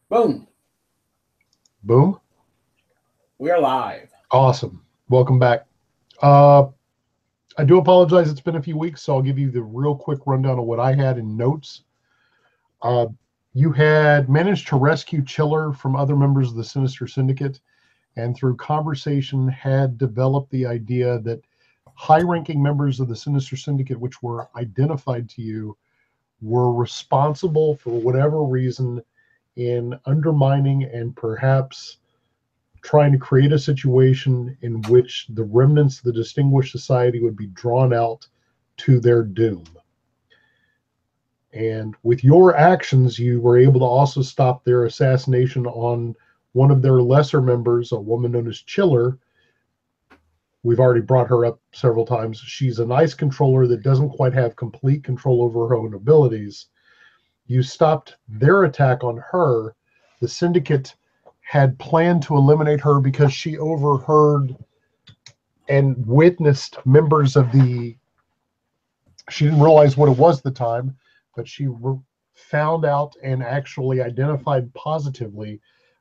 Boom. Boom. We are live. Awesome. Welcome back. Uh, I do apologize. It's been a few weeks, so I'll give you the real quick rundown of what I had in notes. Uh, you had managed to rescue Chiller from other members of the Sinister Syndicate, and through conversation had developed the idea that high-ranking members of the Sinister Syndicate, which were identified to you, were responsible for whatever reason in undermining and perhaps trying to create a situation in which the remnants of the Distinguished Society would be drawn out to their doom. And with your actions, you were able to also stop their assassination on one of their lesser members, a woman known as Chiller. We've already brought her up several times. She's a nice controller that doesn't quite have complete control over her own abilities. You stopped their attack on her. The Syndicate had planned to eliminate her because she overheard and witnessed members of she didn't realize what it was at the time, but she found out and actually identified positively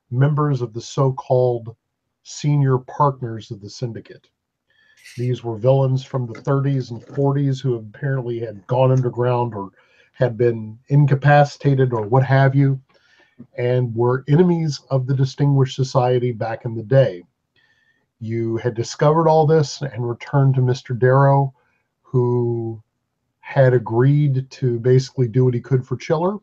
members of the so-called senior partners of the Syndicate. These were villains from the 30s and 40s who apparently had gone underground or had been incapacitated or what have you, and were enemies of the Distinguished Society back in the day. You had discovered all this and returned to Mr. Darrow, who had agreed to basically do what he could for Chiller.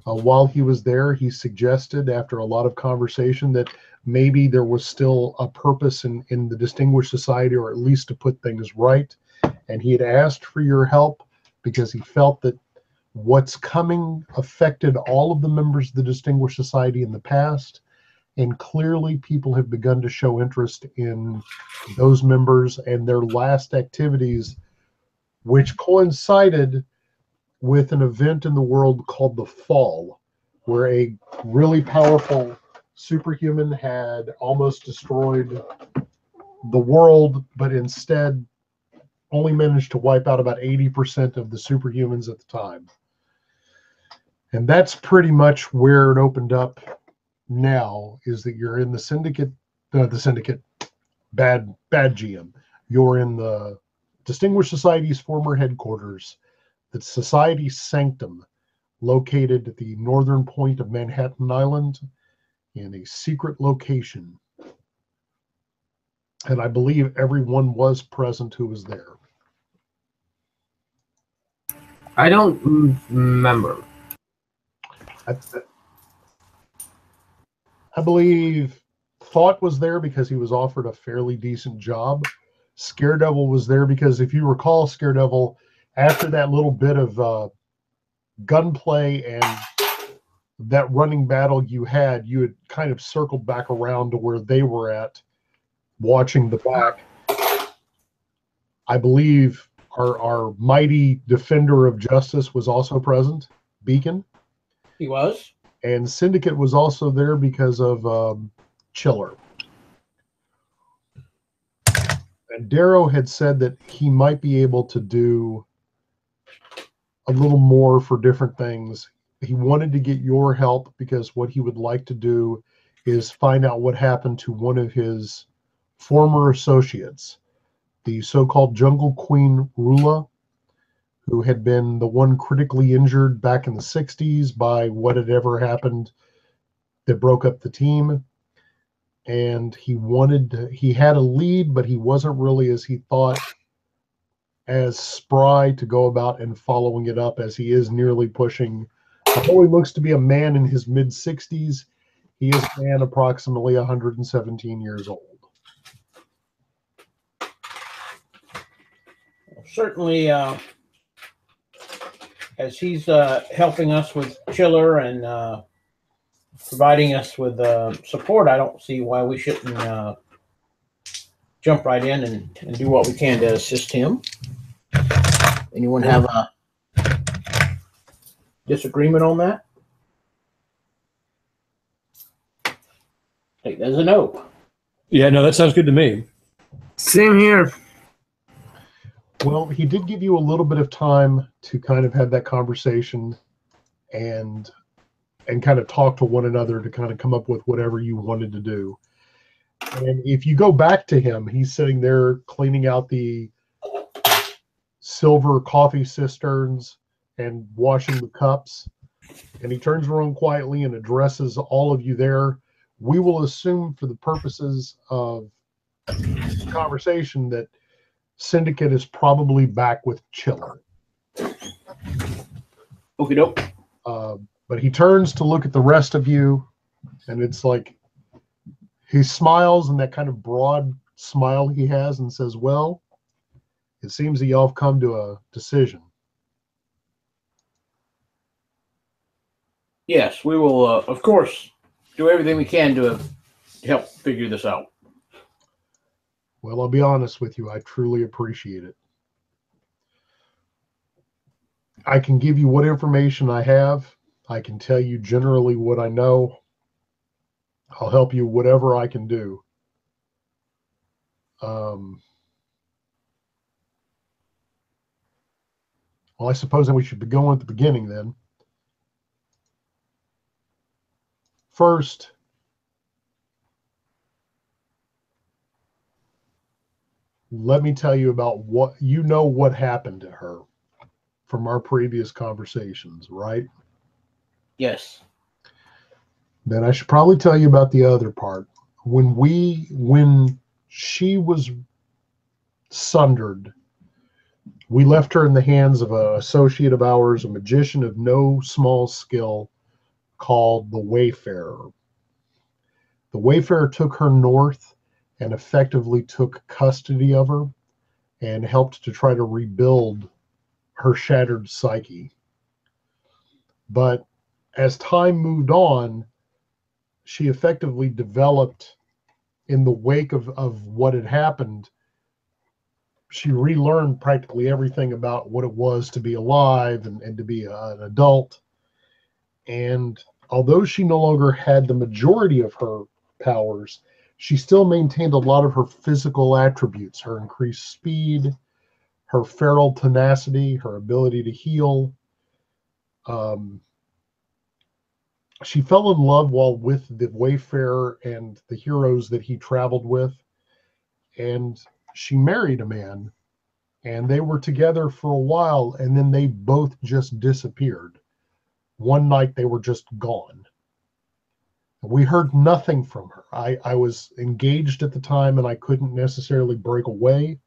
While he was there, he suggested, after a lot of conversation, that maybe there was still a purpose in the Distinguished Society, or at least to put things right. And he had asked for your help because he felt that what's coming affected all of the members of the Distinguished Society in the past, and clearly people have begun to show interest in those members and their last activities, which coincided with an event in the world called the Fall, where a really powerful superhuman had almost destroyed the world, but instead only managed to wipe out about 80% of the superhumans at the time. And that's pretty much where it opened up now, is that you're in the Syndicate, bad GM. You're in the Distinguished Society's former headquarters, the Society Sanctum, located at the northern point of Manhattan Island in a secret location. And I believe everyone was present who was there. I don't remember. I believe Thought was there because he was offered a fairly decent job. Scaredevil was there because, if you recall, Scaredevil, after that little bit of gunplay and that running battle you had kind of circled back around to where they were at, watching the back. I believe our mighty defender of justice was also present, Beacon. He was. And Syndicate was also there because of Chiller. And Darrow had said that he might be able to do a little more for different things. He wanted to get your help because what he would like to do is find out what happened to one of his former associates, the so-called Jungle Queen Rula, who had been the one critically injured back in the 60s by what had ever happened that broke up the team. And he had a lead, but he wasn't really, as he thought, as spry to go about and following it up as he is nearly pushing. Although he looks to be a man in his mid-60s, he is a man approximately 117 years old. Certainly, as he's helping us with Chiller and providing us with support, I don't see why we shouldn't jump right in and do what we can to assist him. Anyone have a disagreement on that? Hey, there's a no. Yeah, no, that sounds good to me. Same here. Well, he did give you a little bit of time to kind of have that conversation, and and kind of talk to one another to kind of come up with whatever you wanted to do. And if you go back to him, he's sitting there cleaning out the silver coffee cisterns and washing the cups. And he turns around quietly and addresses all of you there. We will assume, for the purposes of conversation, that Syndicate is probably back with Chiller. Okie doke. But he turns to look at the rest of you, and it's like he smiles, and that kind of broad smile he has, and says, well, it seems that y'all have come to a decision. Yes, we will, of course, do everything we can to help figure this out. Well, I'll be honest with you. I truly appreciate it. I can give you what information I have. I can tell you generally what I know. I'll help you whatever I can do. Well, I suppose that we should be going at the beginning then. First, let me tell you about what happened to her from our previous conversations, right? Yes. Then I should probably tell you about the other part. When she was sundered, we left her in the hands of an associate of ours, a magician of no small skill, called the Wayfarer. The Wayfarer took her north and effectively took custody of her and helped to try to rebuild her shattered psyche. But as time moved on, she effectively developed, in the wake of what had happened, she relearned practically everything about what it was to be alive and to be an adult. And although she no longer had the majority of her powers, she still maintained a lot of her physical attributes, her increased speed, her feral tenacity, her ability to heal. She fell in love while with the Wayfarer and the heroes that he traveled with. And she married a man, and they were together for a while, and then they both just disappeared. One night they were just gone. We heard nothing from her. I was engaged at the time, and I couldn't necessarily break away,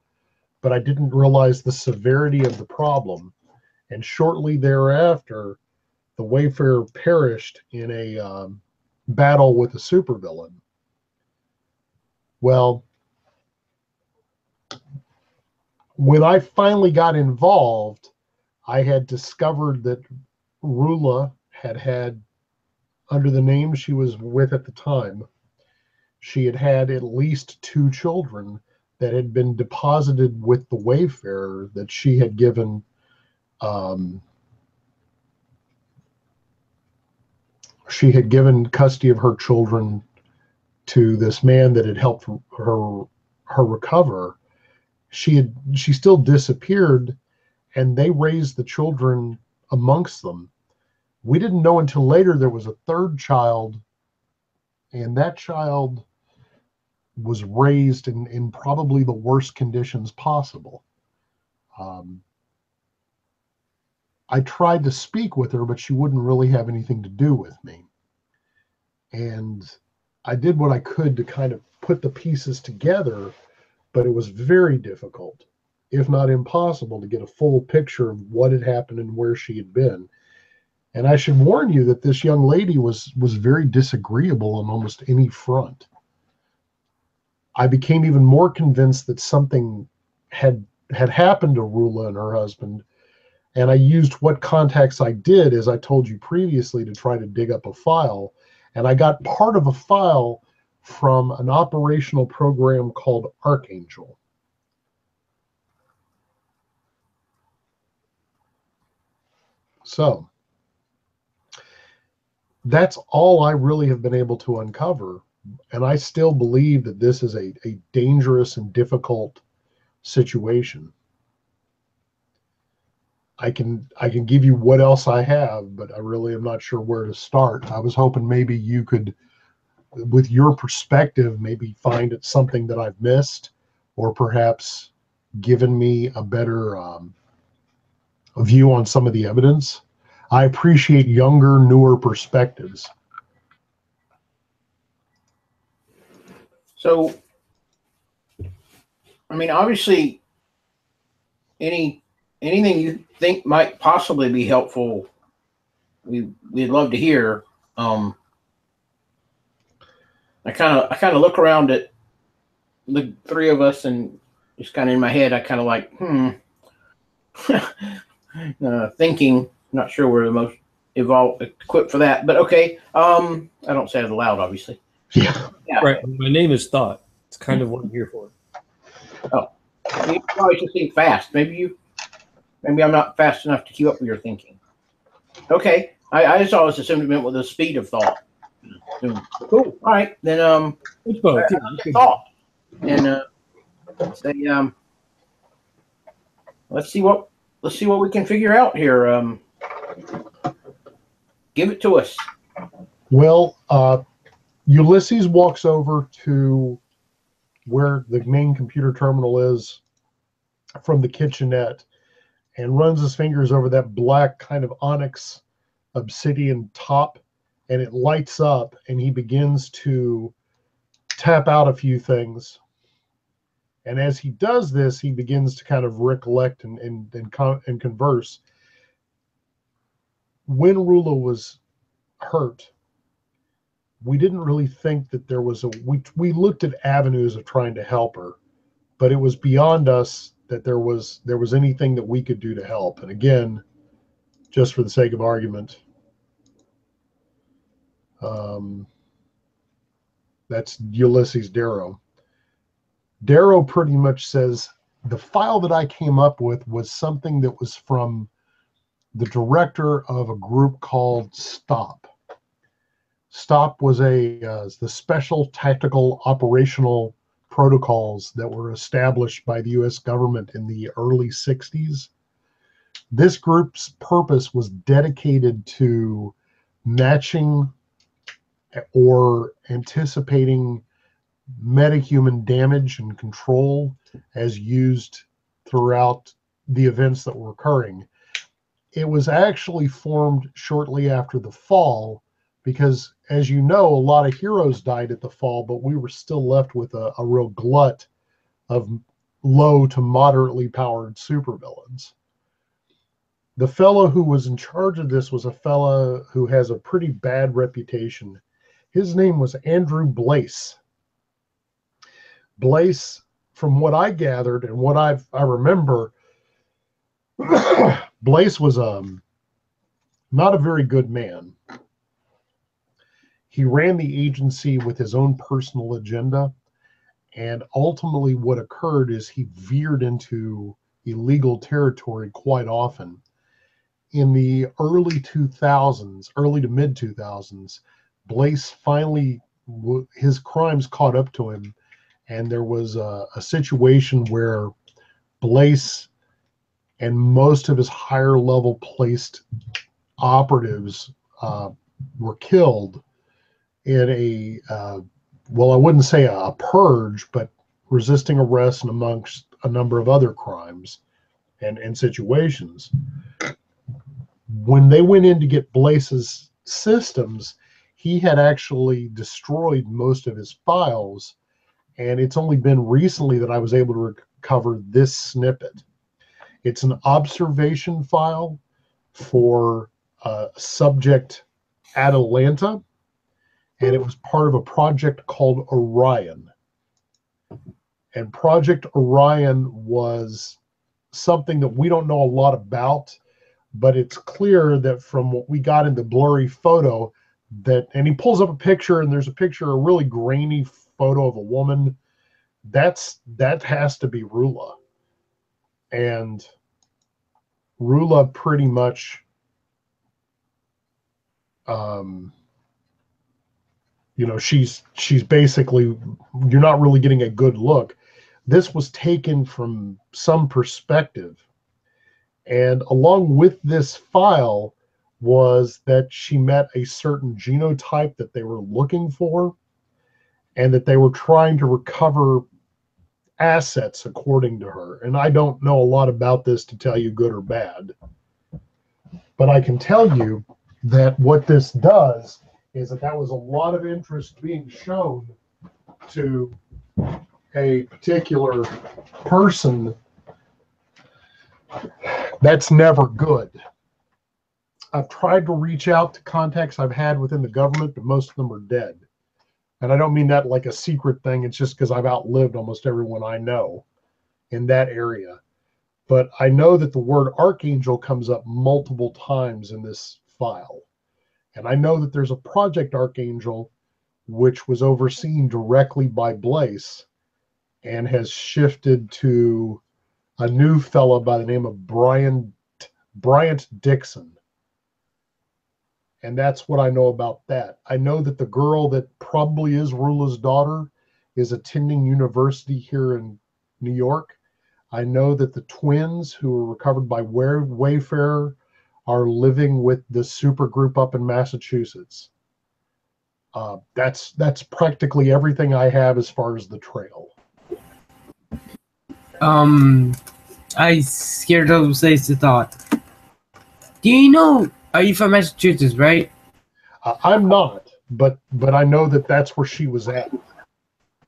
but I didn't realize the severity of the problem. And shortly thereafter, the Wayfarer perished in a battle with a supervillain. Well, when I finally got involved, I had discovered that Rula had, under the name she was with at the time, she had at least 2 children that had been deposited with the Wayfarer, that she had given custody of her children to this man that had helped her recover. She still disappeared, and they raised the children amongst them. We didn't know until later there was a 3rd child, and that child was raised in probably the worst conditions possible. I tried to speak with her, but she wouldn't really have anything to do with me. And I did what I could to kind of put the pieces together, but it was very difficult, if not impossible, to get a full picture of what had happened and where she had been. And I should warn you that this young lady was very disagreeable on almost any front. I became even more convinced that something had happened to Rula and her husband, and I used what contacts I did, as I told you previously, to try to dig up a file. And I got part of a file from an operational program called Archangel. So that's all I really have been able to uncover. And I still believe that this is a dangerous and difficult situation. I can give you what else I have, but I really am not sure where to start. I was hoping maybe you could, with your perspective, maybe find it something that I've missed, or perhaps given me a better view on some of the evidence. I appreciate younger, newer perspectives. So, I mean, obviously, anything you think might possibly be helpful, we'd love to hear. I kind of look around at the three of us and just kind of in my head, I kind of like, thinking. Not sure we're the most equipped for that, but okay. I don't say it aloud, obviously. Yeah. Right. My name is Thought. It's kind of what I'm here for. You probably just think fast. Maybe I'm not fast enough to keep up with your thinking. Okay. I just always assumed it meant with the speed of thought. Cool. All right. Then It's both. thought. And say let's see what we can figure out here. Give it to us. Well, Ulysses walks over to where the main computer terminal is from the kitchenette and runs his fingers over that black kind of onyx obsidian top, and it lights up, and he begins to tap out a few things. And as he does this, he begins to kind of recollect and converse. When Rula was hurt, we didn't really think that there was we looked at avenues of trying to help her, but it was beyond us that there was anything that we could do to help. And again, just for the sake of argument, that's Ulysses Darrow. Darrow pretty much says the file that I came up with was something that was from the director of a group called STOP. STOP was the Special Tactical Operational Protocols that were established by the U.S. government in the early 60s. This group's purpose was dedicated to matching or anticipating metahuman damage and control as used throughout the events that were occurring. It was actually formed shortly after the fall because, as you know, a lot of heroes died at the fall, but we were still left with a real glut of low to moderately powered supervillains. The fellow who was in charge of this was a fellow who has a pretty bad reputation. His name was Andrew Blaze. Blaze, from what I gathered and what I remember, Blaze was not a very good man. He ran the agency with his own personal agenda, and ultimately what occurred is he veered into illegal territory quite often. In the early 2000s, early to mid 2000s, Blaze finally, his crimes caught up to him, and there was a situation where Blaze and most of his higher level placed operatives were killed in well, I wouldn't say a purge, but resisting arrest and amongst a number of other crimes and situations. When they went in to get Blaze's systems, he had actually destroyed most of his files, and it's only been recently that I was able to recover this snippet. It's an observation file for subject Atalanta, and it was part of a project called Orion. And Project Orion was something that we don't know a lot about, but it's clear that from what we got in the blurry photo, and he pulls up a picture, and there's a picture, a really grainy photo of a woman. That has to be Rula. And Rula pretty much, she's basically, you're not really getting a good look. This was taken from some perspective. And along with this file was that she met a certain genotype that they were looking for, and that they were trying to recover assets according to her. And I don't know a lot about this to tell you good or bad, but I can tell you that what this does is that was a lot of interest being shown to a particular person. That's never good. I've tried to reach out to contacts I've had within the government, but most of them are dead. And I don't mean that like a secret thing. It's just because I've outlived almost everyone I know in that area. But I know that the word Archangel comes up multiple times in this file. And I know that there's a Project Archangel, which was overseen directly by Blaise and has shifted to a new fellow by the name of Bryant Dixon. And that's what I know about that. I know that the girl that probably is Rula's daughter is attending university here in New York. I know that the twins who were recovered by Wayfarer are living with the super group up in Massachusetts. That's practically everything I have as far as the trail. I scared of place to thought. Do you know? Are you from Massachusetts, right? I'm not, but I know that that's where she was at.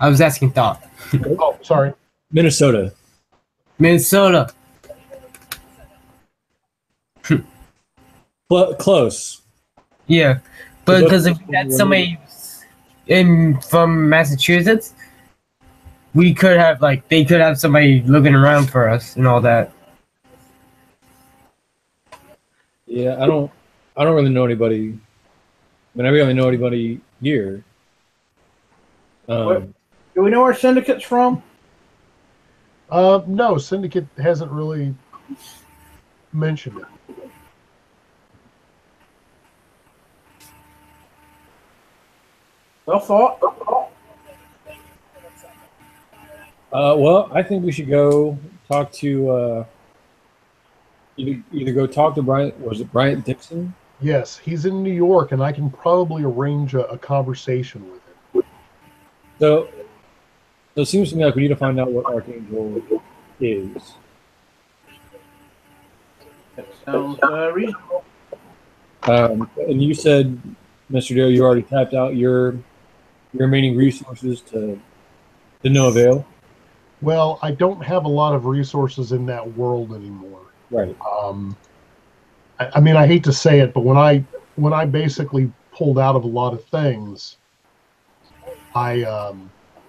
I was asking thought. Oh, sorry. Minnesota. Minnesota. Close. Yeah, but because if we had somebody from Massachusetts, we could have they could have somebody looking around for us and all that. Yeah, I don't really know anybody. I mean, I really know anybody here. Do we know where Syndicate's from? No, Syndicate hasn't really mentioned it. Well thought. Well, I think we should go talk to either go talk to Bryant. Was it Bryant Dixon? Yes, he's in New York, and I can probably arrange a conversation with him. So it seems to me like we need to find out what Archangel is. That sounds reasonable. And you said, Mr. Dale, you already tapped out your remaining resources to no avail. Well, I don't have a lot of resources in that world anymore. Right. I mean, I hate to say it, but when I basically pulled out of a lot of things, I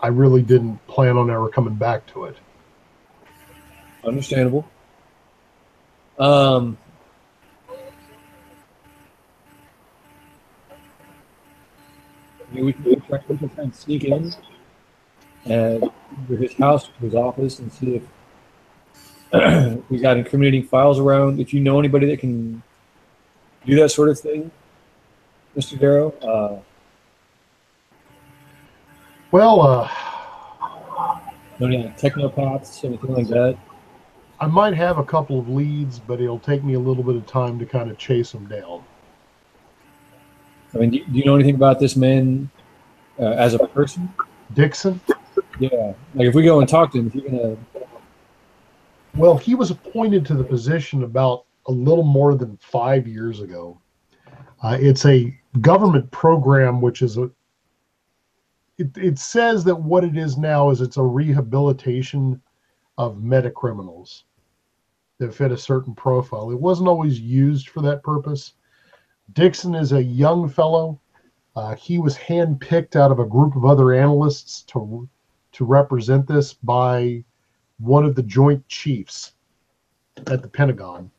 really didn't plan on ever coming back to it. Understandable. We can try and sneak in to his house, to his office, and see if he's got incriminating files around. If you know anybody that can do that sort of thing, Mr. Darrow. Well, any technopaths, anything like that? I might have a couple of leads, but it'll take me a little bit of time to kind of chase them down. I mean, do you know anything about this man as a person? Dixon? Yeah. Like, if we go and talk to him, is he going to... Well, he was appointed to the position about a little more than 5 years ago. It's a government program, which is it says that what it is now is it's a rehabilitation of metacriminals that fit a certain profile. It wasn't always used for that purpose. Dixon is a young fellow. He was handpicked out of a group of other analysts to represent this by one of the Joint Chiefs at the Pentagon.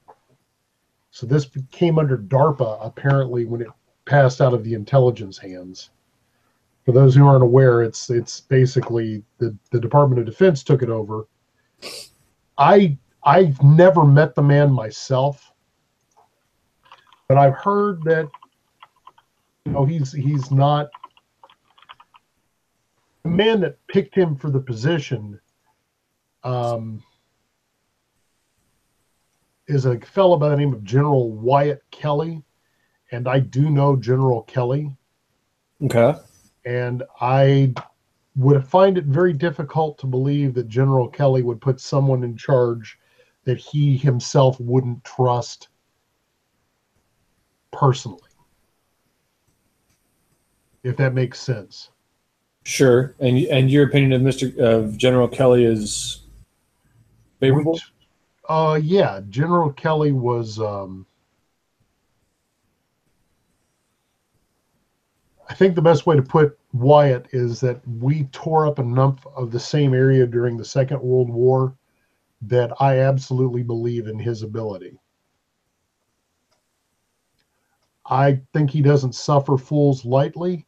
So this came under DARPA, apparently, when it passed out of the intelligence hands. For those who aren't aware, it's basically the Department of Defense took it over. I've never met the man myself, but I've heard that he's not the man that picked him for the position. is a fellow by the name of General Wyatt Kelly, and I do know General Kelly, Okay. and I would find it very difficult to believe that General Kelly would put someone in charge that he himself wouldn't trust personally, if that makes sense. Sure. And your opinion of General Kelly is favorable? Yeah, General Kelly was. I think the best way to put Wyatt is that we tore up enough of the same area during the Second World War that I absolutely believe in his ability. I think he doesn't suffer fools lightly,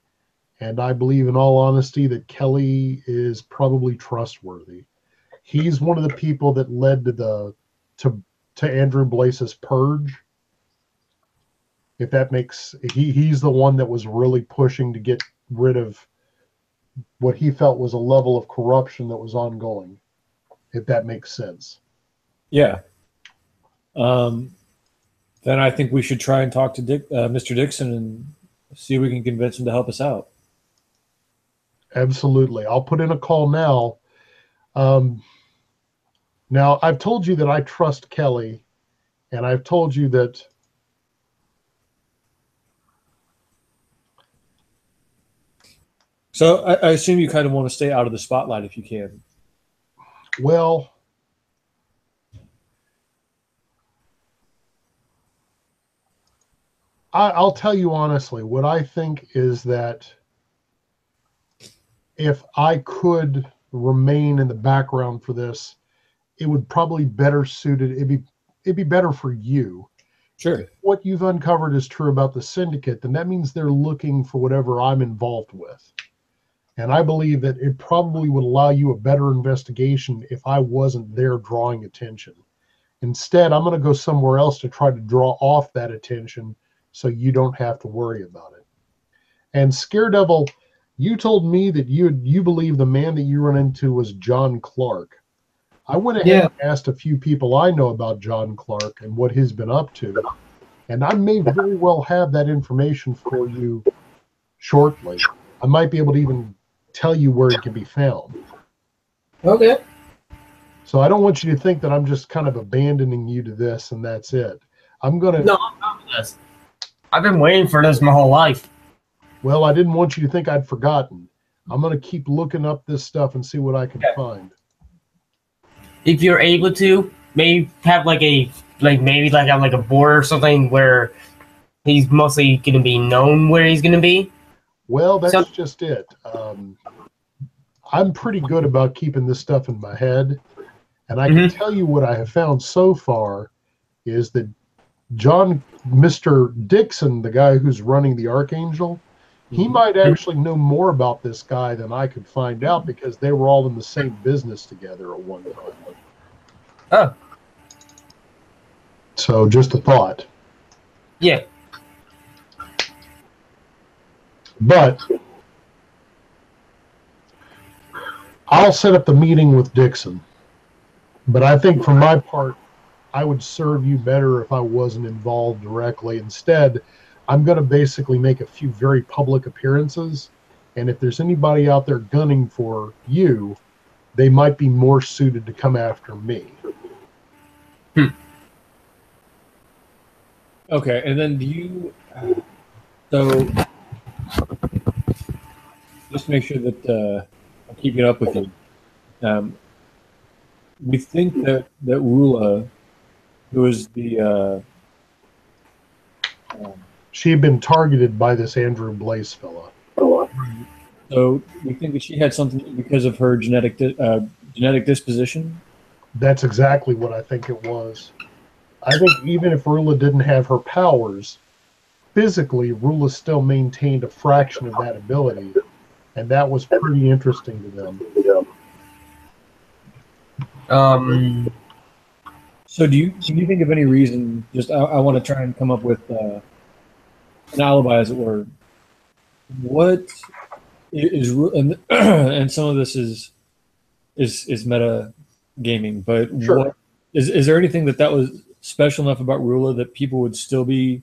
and I believe, in all honesty, that Kelly is probably trustworthy. He's one of the people that led to Andrew Blaze's purge. If that makes he's the one that was really pushing to get rid of what he felt was a level of corruption that was ongoing. If that makes sense. Yeah. Then I think we should try and talk to Mr. Dixon and see if we can convince him to help us out. Absolutely. I'll put in a call now. Now, I've told you that I trust Kelly, and I've told you that So I assume you kind of want to stay out of the spotlight if you can. well, I'll tell you honestly, what I think is that if I could remain in the background for this, it would probably better suited. It'd be better for you. Sure. If what you've uncovered is true about the syndicate, then that means they're looking for whatever I'm involved with. And I believe that it probably would allow you a better investigation if I wasn't there drawing attention. Instead, I'm going to go somewhere else to try to draw off that attention so you don't have to worry about it. And Scaredevil, you told me that you believe the man that you run into was John Clark. I went ahead and asked a few people I know about John Clark and what he's been up to. And I may very well have that information for you shortly. I might be able to even tell you where it can be found. Okay. So I don't want you to think that I'm just kind of abandoning you to this and that's it. I'm going to... No, I'm not with this. I've been waiting for this my whole life. Well, I didn't want you to think I'd forgotten. I'm going to keep looking up this stuff and see what I can find. If you're able to, maybe have maybe on a board or something where he's mostly going to be known where he's going to be. Well, that's just it. I'm pretty good about keeping this stuff in my head. And I can tell you what I have found so far is that Mr. Dixon, the guy who's running the Archangel, he might actually know more about this guy than I could find out because they were all in the same business together at one time. Oh. So just a thought. Yeah. But I'll set up the meeting with Dixon. But I think for my part, I would serve you better if I wasn't involved directly. Instead, I'm going to basically make a few very public appearances. And if there's anybody out there gunning for you, they might be more suited to come after me. Okay, and then do you... So, just to make sure that I'm keeping up with you. We think that Rula, who is the... she had been targeted by this Andrew Blaze fella. So we think that she had something because of her genetic disposition? That's exactly what I think it was. I think even if Rula didn't have her powers, physically, Rula still maintained a fraction of that ability, and that was pretty interesting to them. So do you think of any reason, just I want to try and come up with an alibi, as it were, what is, and some of this is meta gaming, but sure. What is there anything that was special enough about Rula that people would still be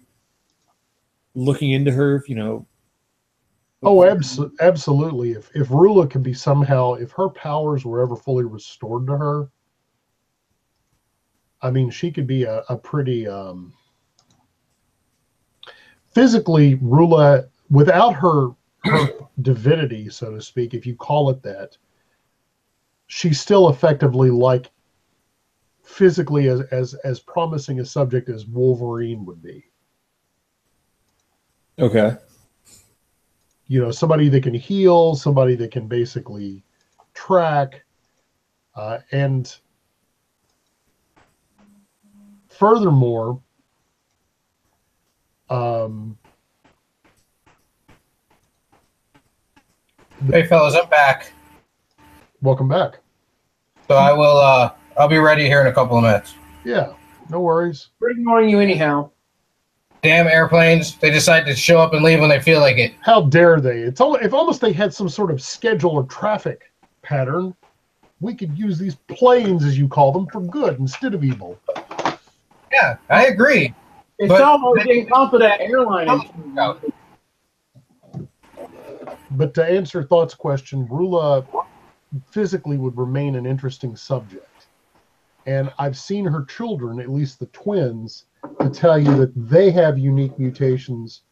looking into her, you know? Oh, absolutely. If Rula could be somehow, if her powers were ever fully restored to her, I mean, she could be a pretty physically Rula without her divinity, so to speak, if you call it that. She's still effectively like physically as promising a subject as Wolverine would be. Okay. You know, somebody that can heal, somebody that can basically track, and furthermore, Hey fellas, I'm back. welcome back. So I will I'll be ready here in a couple of minutes. Yeah, no worries. We're ignoring you anyhow. Damn airplanes, they decide to show up and leave when they feel like it. How dare they? It's all, if almost they had some sort of schedule or traffic pattern, we could use these planes, as you call them, for good instead of evil. Yeah, I agree. It's But- almost incompetent airline. But to answer Thought's question, Rula physically would remain an interesting subject. And I've seen her children, at least the twins, to tell you that they have unique mutations,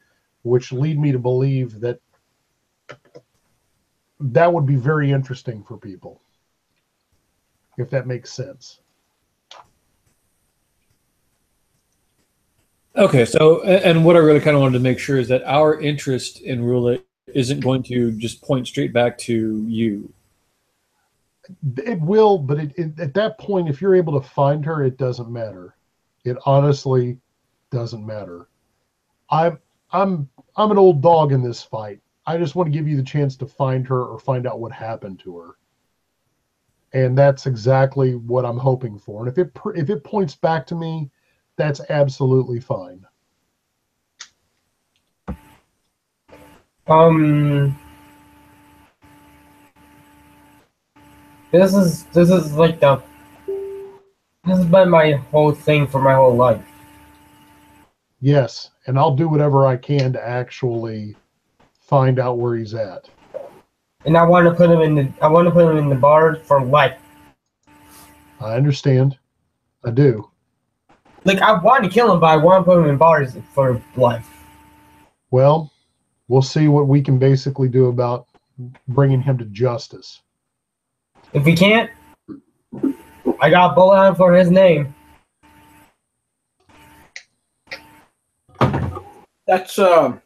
which lead me to believe that that would be very interesting for people, if that makes sense. Okay, so, and what I really kind of wanted to make sure is that our interest in Rula isn't going to just point straight back to you. It will, but at that point, if you're able to find her, it doesn't matter. It honestly doesn't matter. I'm an old dog in this fight. I just want to give you the chance to find her or find out what happened to her. And that's exactly what I'm hoping for. And if it points back to me, that's absolutely fine. This is like this has been my whole thing for my whole life. Yes, and I'll do whatever I can to actually find out where he's at. And I want to put him in the bars for life. I understand. I do. Like, I want to kill him, but I want to put him in bars for life. Well, we'll see what we can basically do about bringing him to justice. If we can't, I got a bullet on for his name. That's only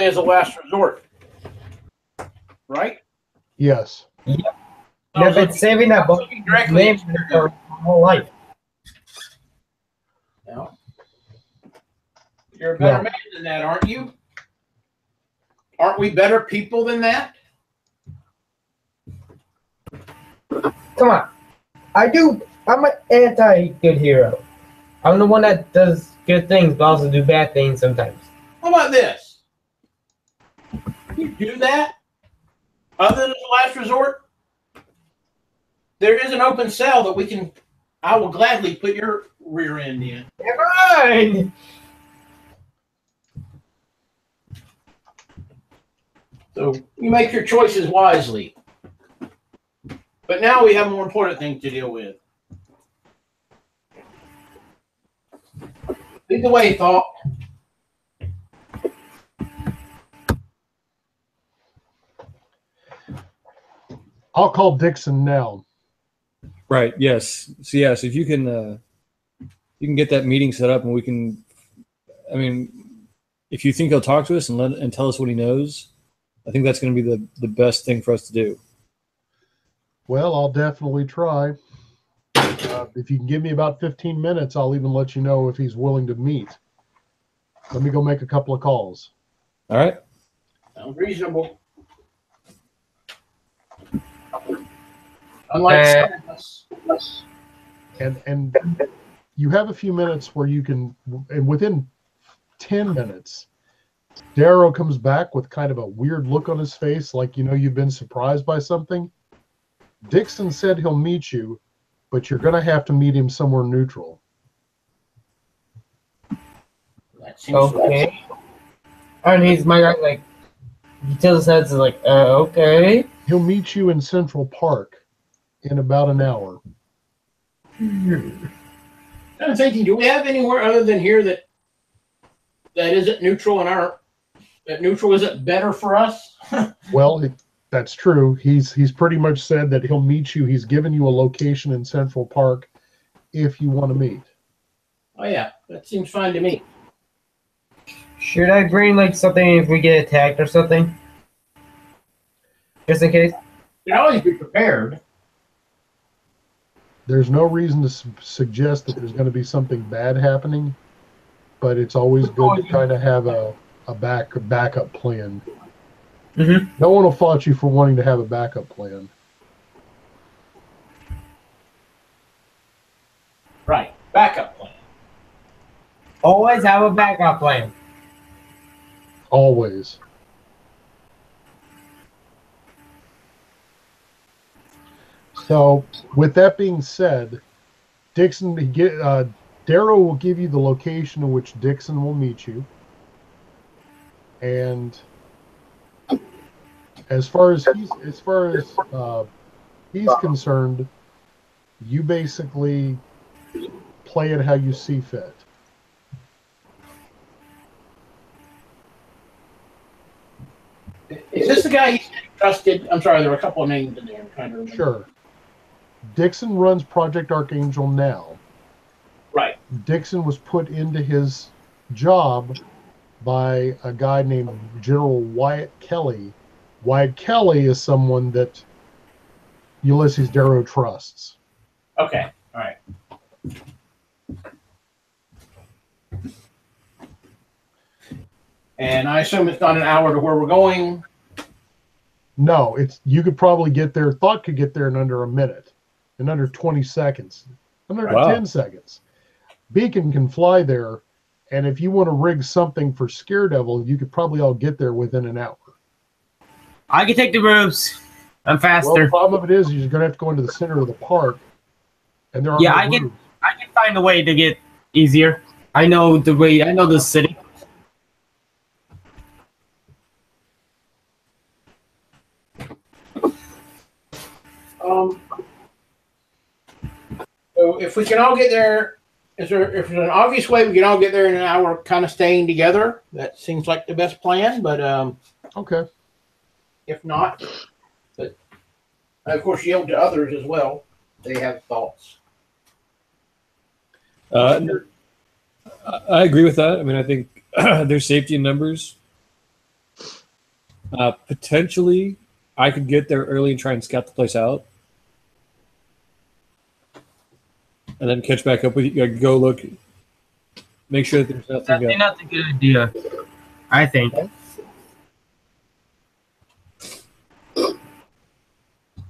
as a last resort, right? Yes. And if it's saving that bullet directly name for my whole life. No. You're a better No. man than that, aren't you? Aren't we better people than that? Come on. I'm an anti-good hero. I'm the one that does good things, but also do bad things sometimes. How about this? You do that other than as a last resort? There is an open cell that I will gladly put your rear end in. Never mind. So you make your choices wisely. But now we have more important things to deal with. Lead the way, Thought. I'll call Dixon now. Right. Yes. So yes, if you can get that meeting set up, and we can. I mean, if you think he'll talk to us and tell us what he knows, I think that's going to be the best thing for us to do. Well, I'll definitely try. If you can give me about 15 minutes, I'll even let you know if he's willing to meet. Let me go make a couple of calls. All right. Sounds reasonable. Unlike some of us. And you have a few minutes where you can, and within 10 minutes, Darrow comes back with kind of a weird look on his face, like, you've been surprised by something. Dixon said he'll meet you but you're going to have to meet him somewhere neutral. That seems Okay. And he's my guy, like, he tells us heads like, okay. He'll meet you in Central Park in about an hour. I'm thinking, do we have anywhere other than here that isn't neutral that neutral isn't better for us? Well, that's true. He's pretty much said that he'll meet you. He's given you a location in Central Park if you want to meet. Oh yeah, that seems fine to me. Should I bring like something if we get attacked or something? Just in case? You can always be prepared. There's no reason to suggest that there's going to be something bad happening, but it's always good to kind of have a backup plan. Mm-hmm. No one will fault you for wanting to have a backup plan. Right. Backup plan. Always have a backup plan. Always. So, with that being said, Darrow will give you the location in which Dixon will meet you. And as far as he's concerned, you basically play it how you see fit. Is this the guy he trusted? I'm sorry, there were a couple of names in there. I'm trying to remember. Sure. Dixon runs Project Archangel now. Right. Dixon was put into his job by a guy named General Wyatt Kelly. Wyatt Kelly is someone that Ulysses Darrow trusts. Okay. All right. And I assume it's not an hour to where we're going. No, you could probably get there. Thought could get there in under a minute, in under 20 seconds, under Wow. 10 seconds. Beacon can fly there, and if you want to rig something for Scaredevil, you could probably all get there within an hour. I can take the roofs. I'm Well, faster. the problem of it is you're going to have to go into the center of the park, and there are Yeah, no I can- roofs. I can find a way to get easier. I know the way. I know the city. So if we can all get there, if there's an obvious way we can all get there in an hour, kind of staying together? That seems like the best plan. But Okay. if not, but I, of course, yield to others as well. They have thoughts. I agree with that. I mean, I think there's safety in numbers. Potentially, I could get there early and try and scout the place out, and then catch back up with you. Go look, make sure that there's nothing. That's a good idea. I think.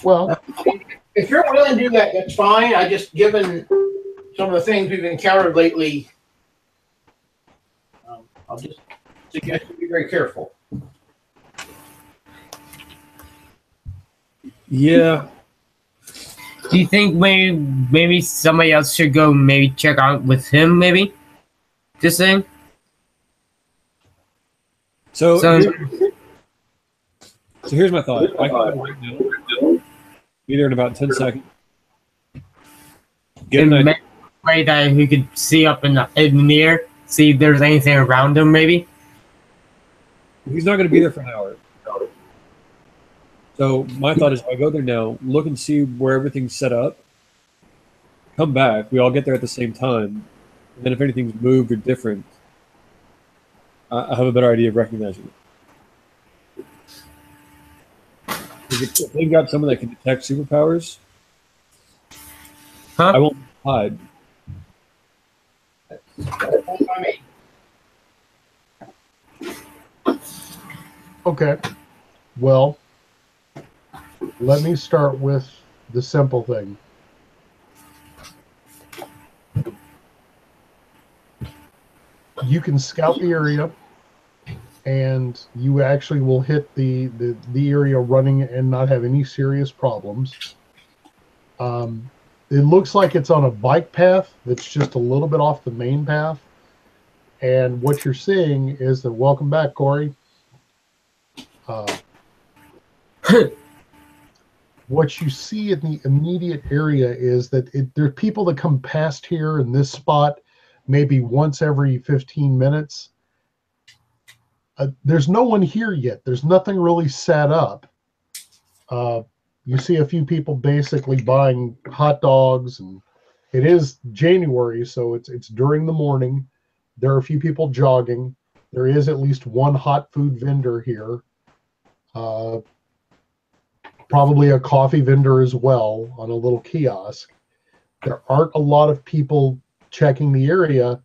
Well, If you're willing to do that, that's fine. I just, given some of the things we've encountered lately, I'll just suggest you be very careful. Yeah, Do you think maybe somebody else should go maybe check out with him maybe? Just saying. So So here's my thought. I can go right now, be there in about 10 seconds. Get an idea. way that he could see up in the air, see if there's anything around him maybe. He's not going to be there for an hour. So my thought is, if I go there now, look and see where everything's set up. Come back. We all get there at the same time. And then if anything's moved or different, I have a better idea of recognizing it. If they've got someone that can detect superpowers, Huh? I won't hide. I mean, okay. Well, let me start with the simple thing. You can scout the area, and you actually will hit the area running and not have any serious problems. it looks like it's on a bike path that's just a little bit off the main path. And what you're seeing is that, welcome back, Corey. What you see in the immediate area is that there are people that come past here in this spot maybe once every 15 minutes. There's no one here yet. There's nothing really set up. You see a few people basically buying hot dogs, and it is January, so it's during the morning. There are a few people jogging. There is at least one hot food vendor here. Probably a coffee vendor as well on a little kiosk. There aren't a lot of people checking the area.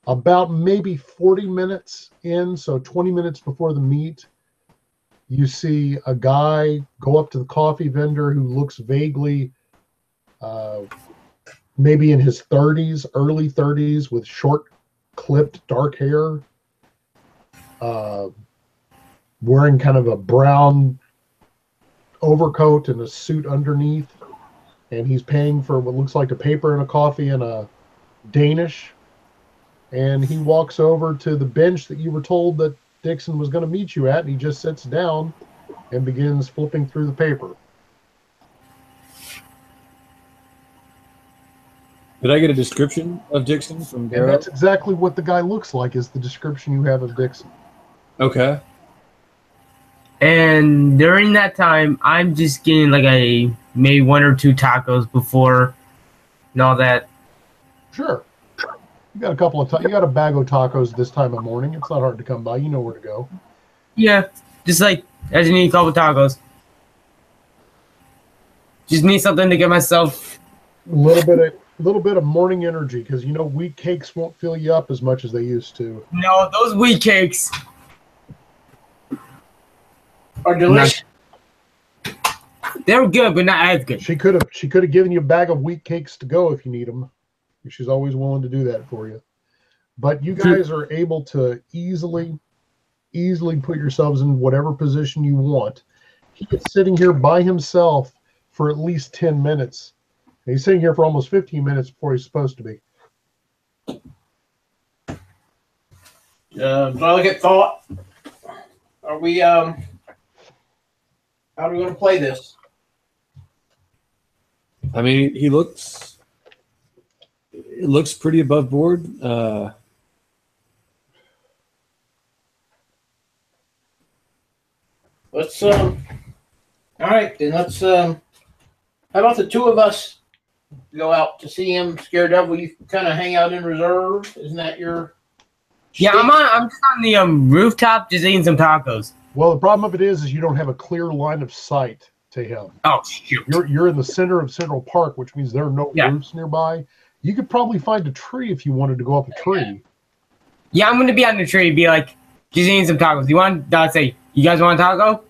About maybe 40 minutes in, so 20 minutes before the meet, you see a guy go up to the coffee vendor who looks vaguely maybe in his 30s, early 30s, with short clipped dark hair, wearing kind of a brown overcoat and a suit underneath, and he's paying for what looks like a paper and a coffee and a Danish. And he walks over to the bench that you were told that Dixon was going to meet you at, and he just sits down and begins flipping through the paper. Did I get a description of Dixon from And Darrow? that's exactly what the guy looks like, is the description you have of Dixon. Okay. And during that time, I'm just getting like maybe 1 or 2 tacos before and all that. Sure. You got a couple of you got a bag of tacos this time of morning. It's not hard to come by. You know where to go. Yeah, just like I just need a couple tacos. Just need something to get myself. A little bit of morning energy, because you know wheat cakes won't fill you up as much as they used to. No, those wheat cakes Are delicious. they're good, but not as good. She could have given you a bag of wheat cakes to go if you need them. She's always willing to do that for you. But you guys are able to easily put yourselves in whatever position you want. He is sitting here by himself for at least 10 minutes. And he's sitting here for almost 15 minutes before he's supposed to be. So I look at thought. Are we how are we going to play this? I mean, it looks pretty above board. Let's all right, then let's how about the two of us go out to see him, Scaredevil? You kind of hang out in reserve. Isn't that your Yeah, I'm just on the rooftop just eating some tacos. Well, the problem of it is you don't have a clear line of sight to him. Oh shoot. You're in the center of Central Park, which means there are no Yeah. roofs nearby. You could probably find a tree if you wanted to go up a tree. Yeah, I'm gonna be on the tree, be like, just eating some tacos. You want? I'd say, you guys want a taco?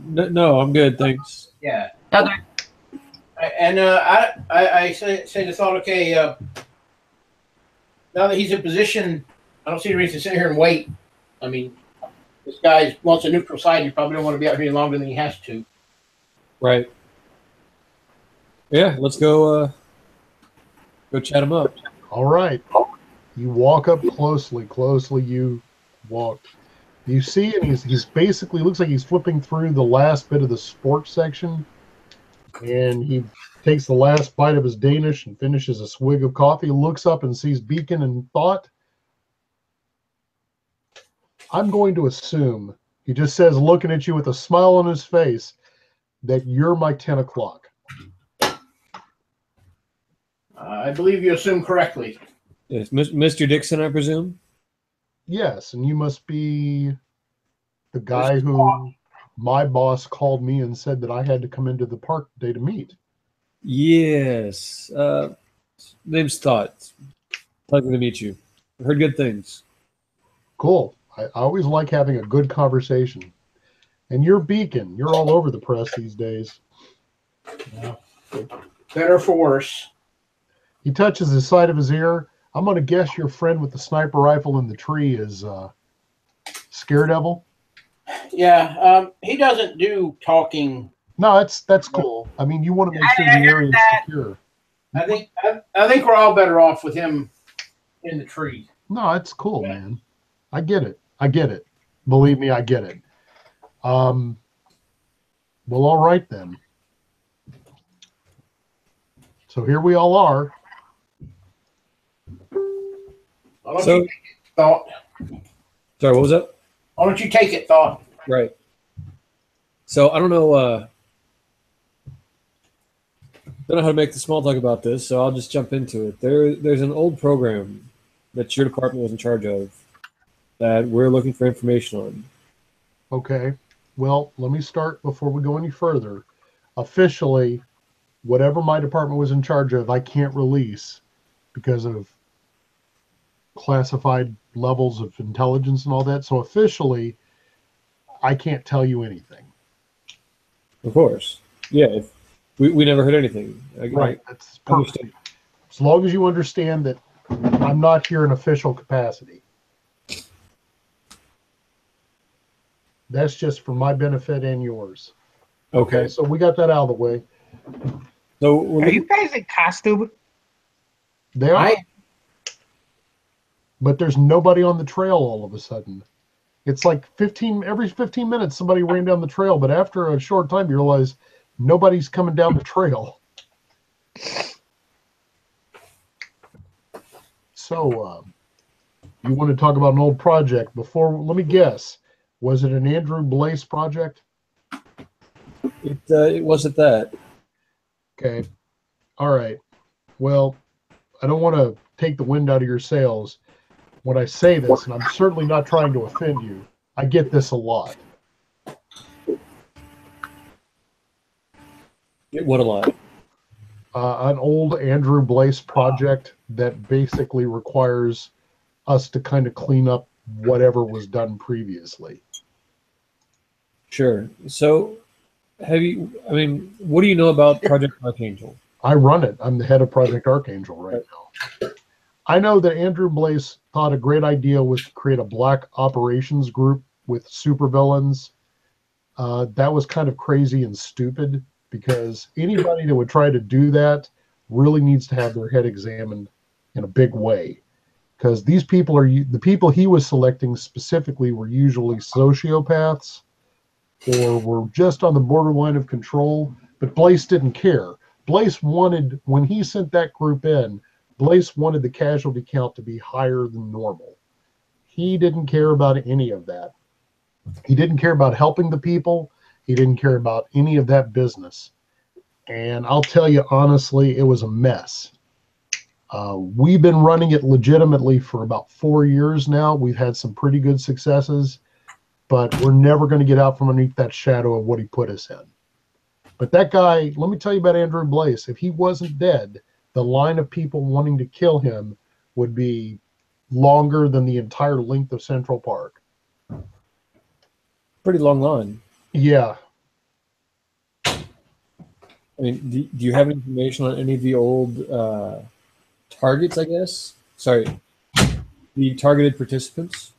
No, I'm good, thanks. yeah? Okay. And I say to thought, okay, now that he's in position, I don't see any reason to sit here and wait. I mean, this guy wants a neutral side. You probably don't want to be out here any longer than he has to. Right. Yeah, let's go chat him up. All right. You walk up closely you walk. You see, and he's basically, looks like he's flipping through the last bit of the sports section, and he takes the last bite of his Danish and finishes a swig of coffee, looks up and sees Beacon and thought. I'm going to assume, he just says, looking at you with a smile on his face, that you're my 10 o'clock. I believe you assume correctly. Yes, Mr. Dixon, I presume? Yes, and you must be the guy who my boss called me and said that I had to come into the park today to meet. Yes. Name's Thought. Pleasure to meet you. I heard good things. Cool. I always like having a good conversation. And you're Beacon. You're all over the press these days. Yeah. Better for worse. He touches the side of his ear. I'm going to guess your friend with the sniper rifle in the tree is Scaredevil. Yeah, he doesn't do talking No, that's cool. I mean, you want to make sure the area is secure. I think we're all better off with him in the trees. No, it's cool, man. I get it. I get it. Believe me, I get it. Well, all right then. So here we all are. Why don't So- you take it, Thought? Sorry, what was that? Why don't you take it, Thought? Right. So I don't know how to make the small talk about this, so I'll just jump into it. There's an old program that your department was in charge of that we're looking for information on. Okay. Well, let me start before we go any further. Officially, whatever my department was in charge of, I can't release because of classified levels of intelligence and all that. So officially, I can't tell you anything. Of course. Yeah, if we never heard anything. Right. That's perfect. Understood. As long as you understand that I'm not here in official capacity. That's just for my benefit and yours. Okay. So we got that out of the way. So we're Are you guys in costume? They are. But there's nobody on the trail all of a sudden. It's like every 15 minutes somebody ran down the trail, but after a short time you realize nobody's coming down the trail. So you want to talk about an old project before? Let me guess. Was it an Andrew Blaze project? it wasn't that. Okay. All right. Well, I don't want to take the wind out of your sails when I say this, and I'm certainly not trying to offend you. I get this a lot. What a lot. An old Andrew Blaze project that basically requires us to kind of clean up whatever was done previously. Sure. So what do you know about Project Archangel? I run it. I'm the head of Project Archangel right now. I know that Andrew Blaze thought a great idea was to create a black operations group with supervillains. That was kind of crazy and stupid because anybody that would try to do that really needs to have their head examined in a big way. Because these people the people he was selecting specifically were usually sociopaths or were just on the borderline of control, but Blaze didn't care. Blaze wanted, when he sent that group in, Blaze wanted the casualty count to be higher than normal. He didn't care about any of that. He didn't care about helping the people. He didn't care about any of that business. And I'll tell you honestly, it was a mess. We've been running it legitimately for about 4 years now. We've had some pretty good successes, but we're never going to get out from underneath that shadow of what he put us in. But that guy, let me tell you about Andrew Blaze. If he wasn't dead, the line of people wanting to kill him would be longer than the entire length of Central Park. Pretty long line. Yeah. I mean, do you have any information on any of the old targets, I guess? Sorry. The targeted participants?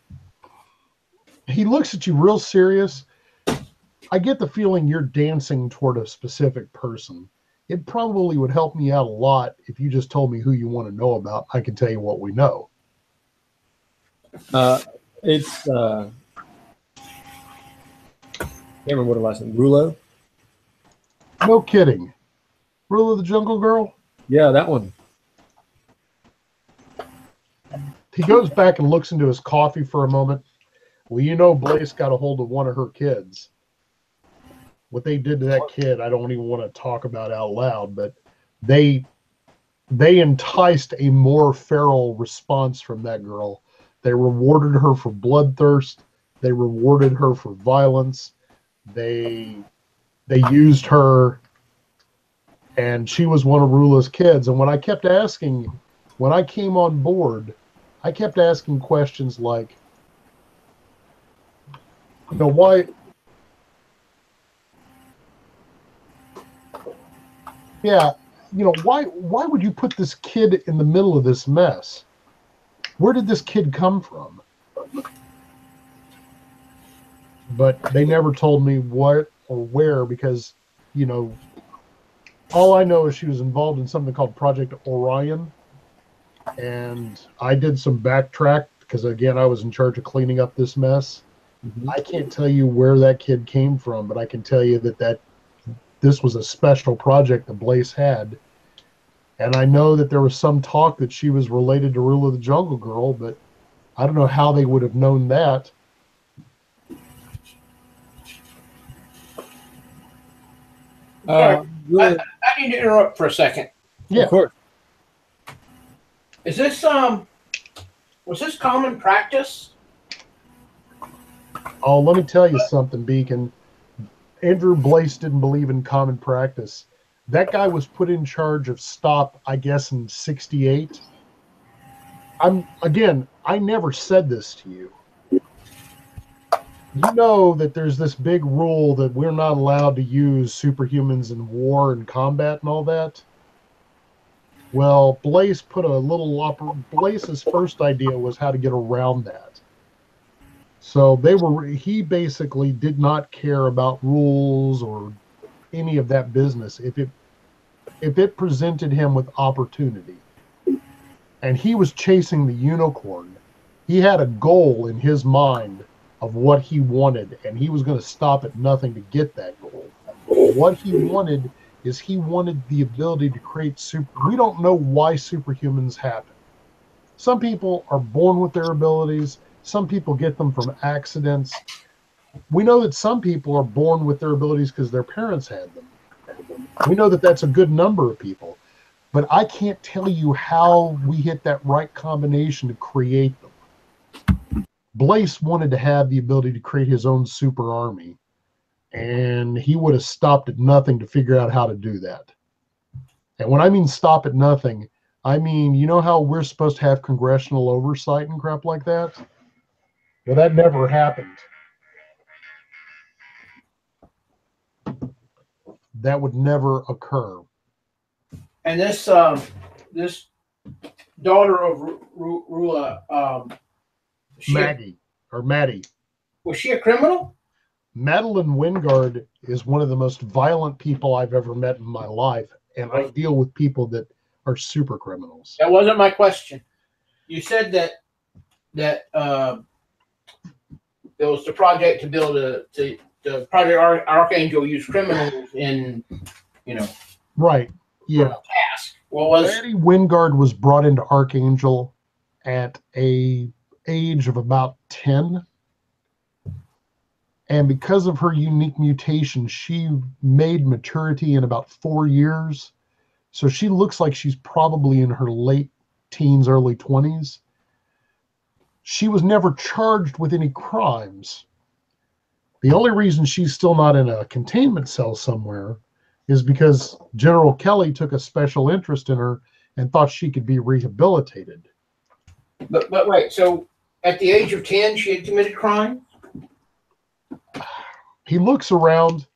He looks at you real serious. I get the feeling you're dancing toward a specific person. It probably would help me out a lot if you just told me who you want to know about. I can tell you what we know. It's I can't remember what her last name. Rulo? No kidding. Rule of the Jungle Girl? Yeah, that one. He goes back and looks into his coffee for a moment. Well, you know Blaze got a hold of one of her kids. What they did to that kid, I don't even want to talk about out loud, but they enticed a more feral response from that girl. They rewarded her for bloodthirst. They rewarded her for violence. They used her, and she was one of Rula's kids. And when I kept asking, when I came on board, I kept asking questions like, you know, why? Yeah, you know, why would you put this kid in the middle of this mess? Where did this kid come from? But they never told me what or where, because you know, all I know is she was involved in something called Project Orion. And I did some backtrack because, again, I was in charge of cleaning up this mess. I can't tell you where that kid came from, but I can tell you that this was a special project that Blaze had. And I know that there was some talk that she was related to Rule of the Jungle Girl, but I don't know how they would have known that. Really, I need to interrupt for a second. Yeah. Of course. Is this was this common practice? Oh, let me tell you something, Beacon. Andrew Blaze didn't believe in common practice. That guy was put in charge of STOP, I guess, in '68. I never said this to you. You know that there's this big rule that we're not allowed to use superhumans in war and combat and all that. Well, Blaze put Blaze's first idea was how to get around that. So he basically did not care about rules or any of that business if it presented him with opportunity. And he was chasing the unicorn. He had a goal in his mind of what he wanted, and he was going to stop at nothing to get that goal. What he wanted is he wanted the ability to create we don't know why superhumans happen. Some people are born with their abilities. Some people get them from accidents. We know that some people are born with their abilities because their parents had them. We know that that's a good number of people. But I can't tell you how we hit that right combination to create them. Blaze wanted to have the ability to create his own super army. And he would have stopped at nothing to figure out how to do that. And when I mean stop at nothing, I mean, you know how we're supposed to have congressional oversight and crap like that? Well, that never happened. That would never occur. And this this daughter of Rula, Maddie. Was she a criminal? Madeline Wingard is one of the most violent people I've ever met in my life, and I deal with people that are super criminals. That wasn't my question. You said that there was the project to build the Project Archangel used criminals in, Right. Yeah. task. What was Maddie Wingard was brought into Archangel at a age of about 10. And because of her unique mutation, she made maturity in about 4 years. So she looks like she's probably in her late teens, early 20s. She was never charged with any crimes. The only reason she's still not in a containment cell somewhere is because General Kelly took a special interest in her and thought she could be rehabilitated. But wait, so at the age of 10, she had committed crime? He looks around.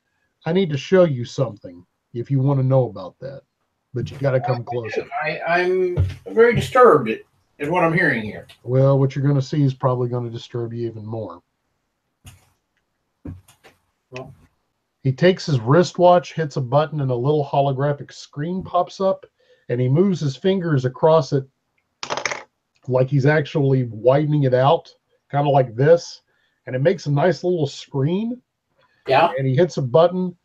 I need to show you something if you want to know about that. But you got to come closer. I'm very disturbed at what I'm hearing here. Well, what you're going to see is probably going to disturb you even more. Well, he takes his wristwatch, hits a button, and a little holographic screen pops up, and he moves his fingers across it like he's actually widening it out, kind of like this, and it makes a nice little screen. Yeah. And he hits a button.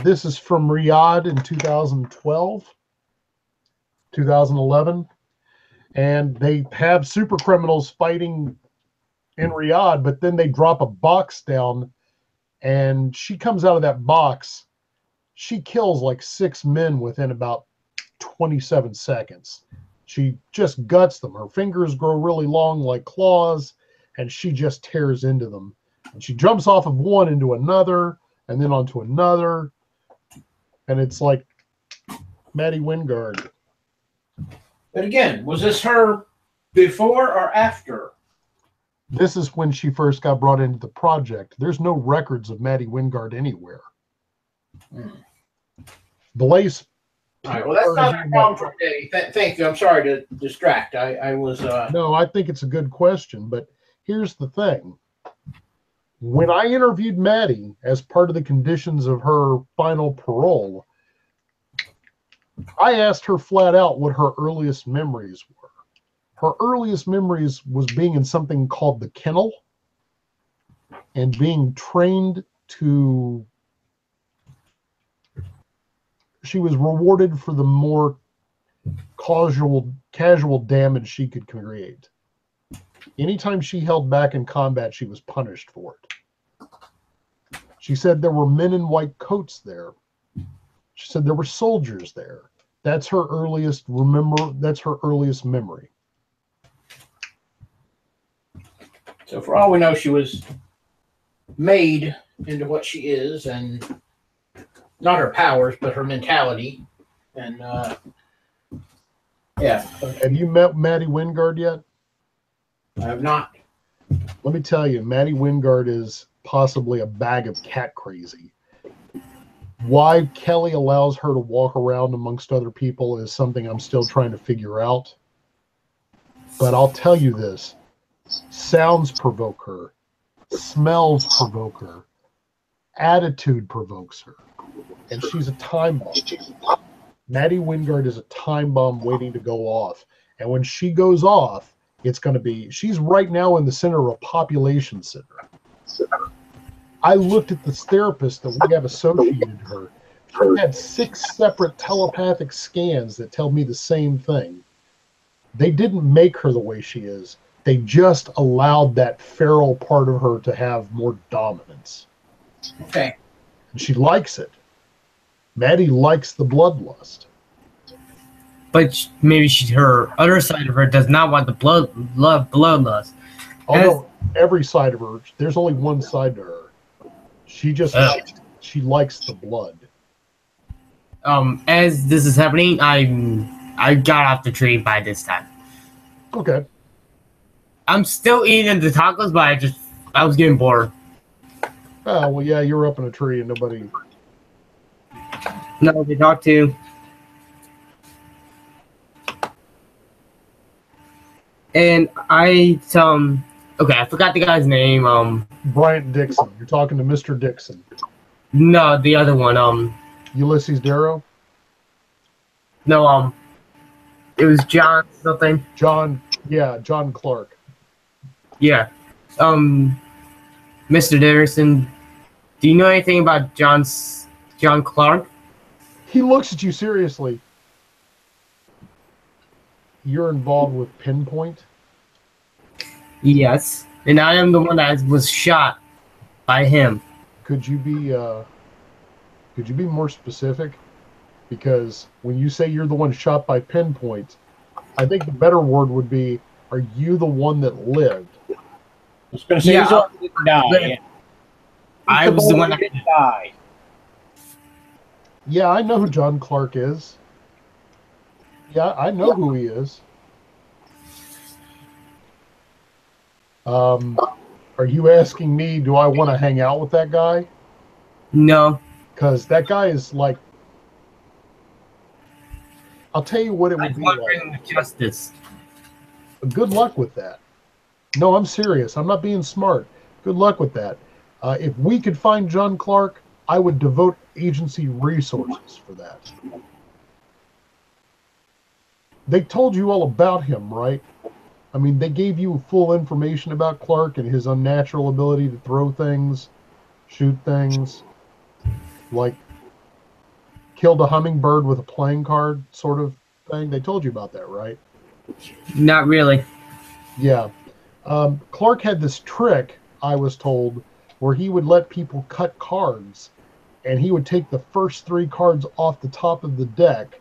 This is from Riyadh in 2012, 2011. And they have super criminals fighting in Riyadh, but then they drop a box down, and she comes out of that box. She kills like 6 men within about 27 seconds. She just guts them. Her fingers grow really long like claws, and she just tears into them. And she jumps off of one into another, and then onto another. And it's like Maddie Wingard. But again, was this her before or after? This is when she first got brought into the project. There's no records of Maddie Wingard anywhere. Blaze. All right, well, that's not a problem for today. Thank you. I'm sorry to distract. I was... No, I think it's a good question, but here's the thing. When I interviewed Maddie as part of the conditions of her final parole, I asked her flat out what her earliest memories were. Her earliest memories was being in something called the kennel and being trained to. She was rewarded for the more casual damage she could create. Anytime she held back in combat, she was punished for it. She said there were men in white coats there. She said there were soldiers there. That's her earliest memory. So for all we know, she was made into what she is, and not her powers, but her mentality. And yeah. Have you met Maddie Wingard yet? I have not. Let me tell you, Maddie Wingard is possibly a bag of cat crazy. Why Kelly allows her to walk around amongst other people is something I'm still trying to figure out. But I'll tell you this. Sounds provoke her. Smells provoke her. Attitude provokes her. And she's a time bomb. Maddie Wingard is a time bomb waiting to go off. And when she goes off, it's going to be, she's right now in the center of a population center. I looked at this therapist that we have associated her. She had 6 separate telepathic scans that tell me the same thing. They didn't make her the way she is. They just allowed that feral part of her to have more dominance. Okay. And she likes it. Maddie likes the bloodlust. But maybe her other side of her does not want the bloodlust. Although every side of her, there's only one side to her. She just she likes the blood. As this is happening, I got off the tree by this time. Okay. I'm still eating the tacos, but I was getting bored. Oh, well, yeah, you're up in a tree and nobody. No, they talk to. And okay, I forgot the guy's name. Bryant Dixon. You're talking to Mr. Dixon. No, the other one. Ulysses Darrow? No, it was John something. John Clark. Yeah. Mr. Dickerson, do you know anything about John Clark? He looks at you seriously. You're involved with Pinpoint? Yes. And I am the one that was shot by him. Could you be more specific? Because when you say you're the one shot by Pinpoint, I think the better word would be, are you the one that lived? I was going to say, he's the one that didn't die. I was the one that didn't die. Yeah, I know who John Clark is. Yeah, I know who he is. Are you asking me, do I want to hang out with that guy? No. Because that guy is like... I'll tell you what it would be like. Justice. Good luck with that. No, I'm serious. I'm not being smart. Good luck with that. If we could find John Clark, I would devote agency resources for that. They told you all about him, right? I mean, they gave you full information about Clark and his unnatural ability to throw things, shoot things, like killed a hummingbird with a playing card sort of thing. They told you about that, right? Not really. Yeah. Clark had this trick, I was told, where he would let people cut cards, and he would take the first 3 cards off the top of the deck,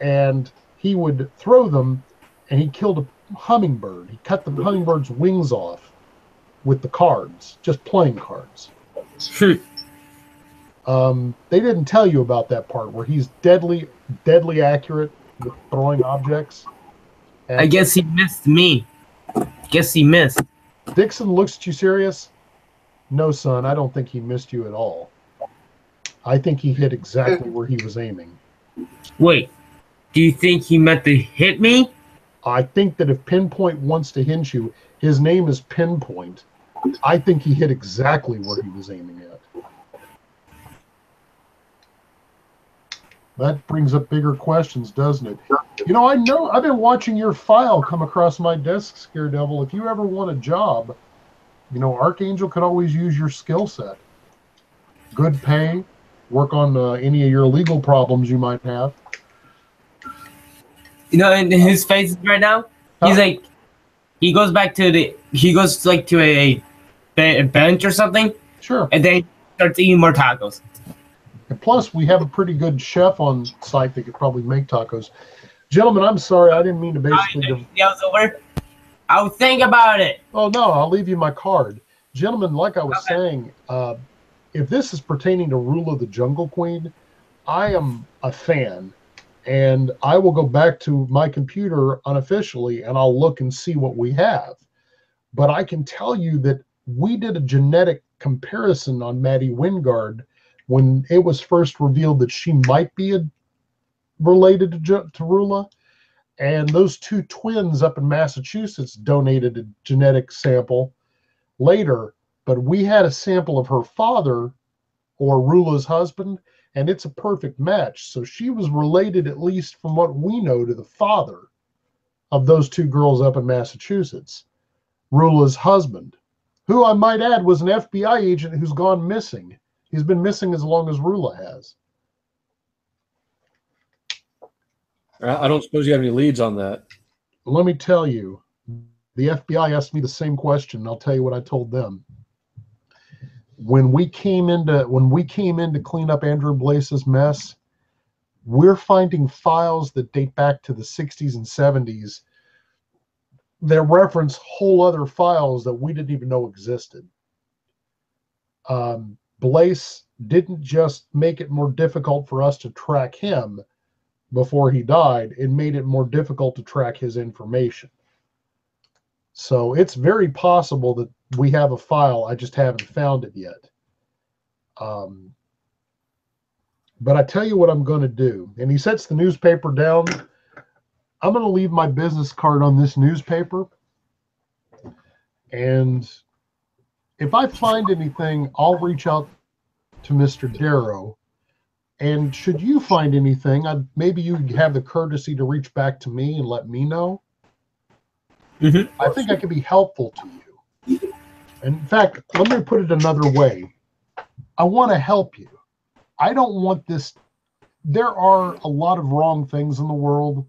and he would throw them, and he killed a hummingbird. He cut the hummingbird's wings off with the cards, just playing cards. They didn't tell you about that part where he's deadly accurate with throwing objects. And I guess he missed me. Guess he missed. Dixon looks at you serious. No, son, I don't think he missed you at all. I think he hit exactly where he was aiming. Wait, do you think he meant to hit me? I think that if Pinpoint wants to hit you, his name is Pinpoint. I think he hit exactly where he was aiming at. That brings up bigger questions, doesn't it? You know I've been watching your file come across my desk, Scaredevil. If you ever want a job, Archangel could always use your skill set. Good pay, work on any of your legal problems you might have. In his face right now, he's Huh? like, he goes to a bench or something, Sure. and then starts eating more tacos. And plus, we have a pretty good chef on site that could probably make tacos. Gentlemen, I'm sorry. I didn't mean to basically... Over. I'll think about it. Oh, no, I'll leave you my card. Gentlemen, like I was saying, if this is pertaining to Rula the Jungle Queen, I am a fan. And I will go back to my computer unofficially, and I'll look and see what we have. But I can tell you that we did a genetic comparison on Maddie Wingard when it was first revealed that she might be related to Rula. And those two twins up in Massachusetts donated a genetic sample later. But we had a sample of her father, or Rula's husband, and it's a perfect match. So she was related, at least from what we know, to the father of those two girls up in Massachusetts, Rula's husband, who I might add was an FBI agent who's gone missing. He's been missing as long as Rula has. I don't suppose you have any leads on that. Let me tell you, the FBI asked me the same question, and I'll tell you what I told them. When we came in to clean up Andrew Blase's mess, we're finding files that date back to the 60s and 70s that reference whole other files that we didn't even know existed. Blase didn't just make it more difficult for us to track him before he died, it made it more difficult to track his information. So it's very possible that we have a file, I just haven't found it yet. But I tell you what I'm going to do. And he sets the newspaper down. I'm going to leave my business card on this newspaper. And if I find anything, I'll reach out to Mr. Darrow. And should you find anything, maybe you have the courtesy to reach back to me and let me know. Mm-hmm. I think I can be helpful to you. And in fact, let me put it another way. I want to help you. I don't want this. There are a lot of wrong things in the world.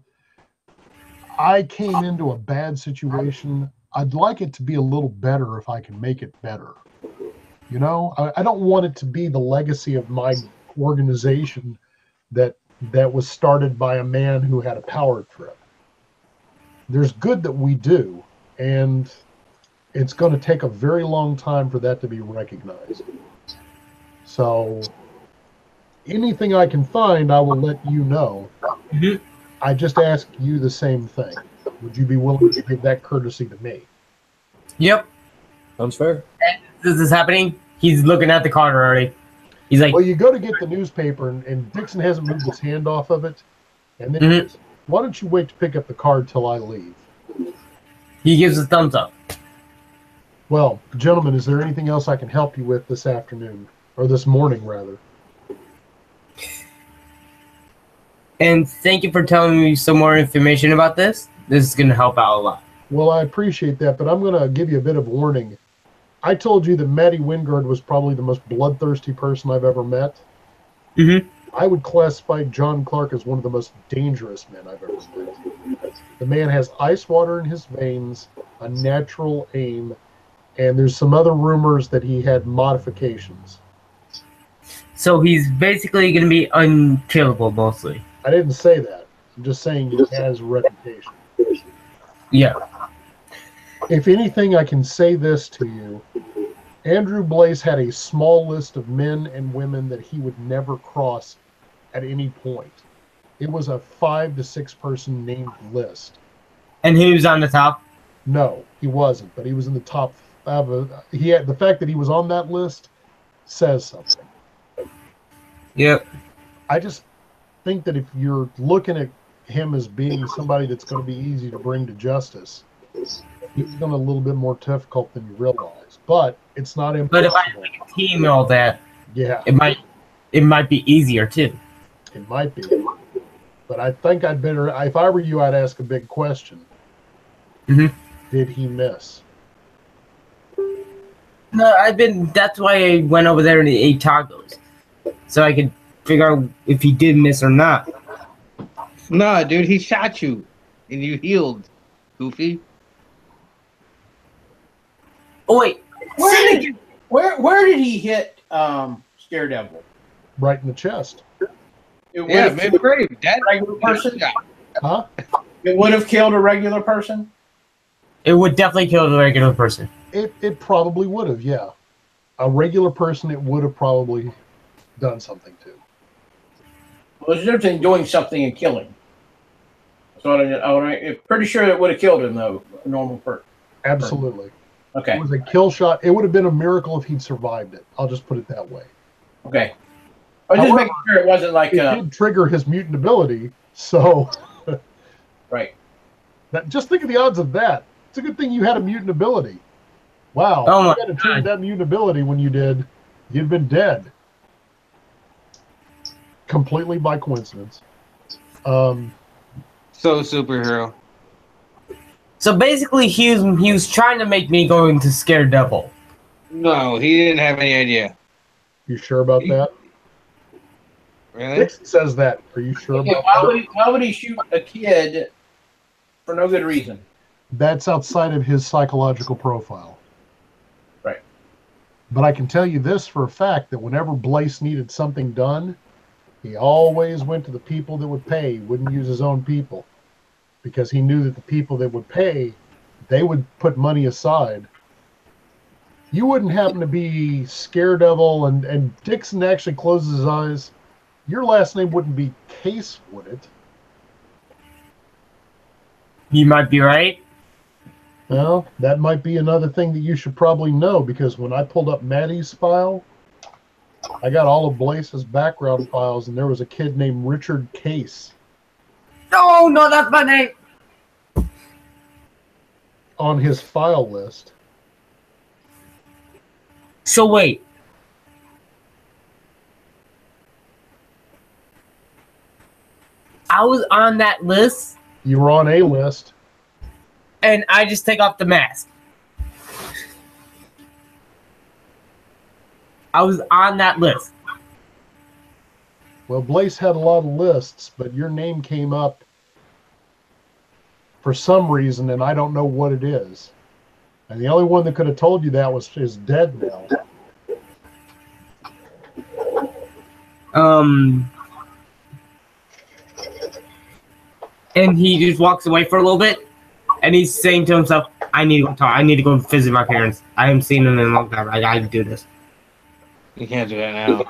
I came into a bad situation. I'd like it to be a little better if I can make it better. I don't want it to be the legacy of my organization that was started by a man who had a power trip. There's good that we do, and it's going to take a very long time for that to be recognized. So anything I can find, I will let you know. Mm-hmm. I just ask you the same thing. Would you be willing to give that courtesy to me? Yep. Sounds fair. This is happening. He's looking at the card already. He's like, Well, you go to get the newspaper, and Dixon hasn't moved his hand off of it. And then why don't you wait to pick up the card till I leave? he gives a thumbs up. Well, gentlemen, is there anything else I can help you with this afternoon? Or this morning, rather? And thank you for telling me some more information about this. This is going to help out a lot. Well, I appreciate that, but I'm going to give you a bit of warning. I told you that Maddie Wingard was probably the most bloodthirsty person I've ever met. Mm-hmm. I would classify John Clark as one of the most dangerous men I've ever met. The man has ice water in his veins, a natural aim, and there's some other rumors that he had modifications. So he's basically going to be unkillable, mostly. I didn't say that. I'm just saying he has a reputation. Yeah. If anything, I can say this to you. Andrew Blase had a small list of men and women that he would never cross at any point. It was a 5 to 6 person named list. And he was on the top? No, he wasn't, but he was in the top. He had the fact that he was on that list says something. Yep. I just think that if you're looking at him as being somebody that's going to be easy to bring to justice, It's going to be a little bit more difficult than you realize, but it's not But if I impossible. have like a team and all that, Yeah, it might be easier too. it might be. But I think I'd better, if I were you, I'd ask a big question. Mhm. Did he miss? No, that's why I went over there and ate tacos. So I could figure out if he did miss or not. Nah, dude, he shot you and you healed, Goofy. Oh wait, Where did he hit Scaredevil? Right in the chest. It would Yeah, have man, killed brave. a That regular person. Huh? It would have killed a regular person. it would definitely kill the regular person. It probably would have, yeah. A regular person, it would have probably done something to. Well, there's a difference between doing something and killing. So I'm pretty sure it would have killed him, though, a normal person. Absolutely. Okay. It was a kill shot. It would have been a miracle if he'd survived it. I'll just put it that way. Okay. I was just However, making sure it wasn't like It did trigger his mutant ability, so right. just think of the odds of that. It's a good thing you had a mutant ability. Wow. Oh my If you had triggered God. that mutant ability when you did, you'd been dead. Completely by coincidence. so superhero. So basically, he was trying to make me go into Scaredevil. No, he didn't have any idea. You sure about that? Really? Dixon says that. Are you sure Yeah, about that? why would he shoot a kid for no good reason? That's outside of his psychological profile. Right. But I can tell you this for a fact, that whenever Blaze needed something done, he always went to the people that would pay. He wouldn't use his own people, because he knew that the people that would pay, they would put money aside. You wouldn't happen to be Scaredevil and Dixon actually closes his eyes. Your last name wouldn't be Case, would it? You might be right. Well, that might be another thing that you should probably know, because when I pulled up Maddie's file, I got all of Blaze's background files, and there was a kid named Richard Case No, no, that's my name. on his file list. So wait. I was on that list, You were on a list. and I just take off the mask. I was on that list. Well, Blaze had a lot of lists, but your name came up for some reason, and I don't know what it is. And the only one that could have told you that is dead now. And he just walks away for a little bit, and he's saying to himself, "I need to go talk. I need to go visit my parents. I haven't seen them in a long time. I gotta do this." You can't do that now.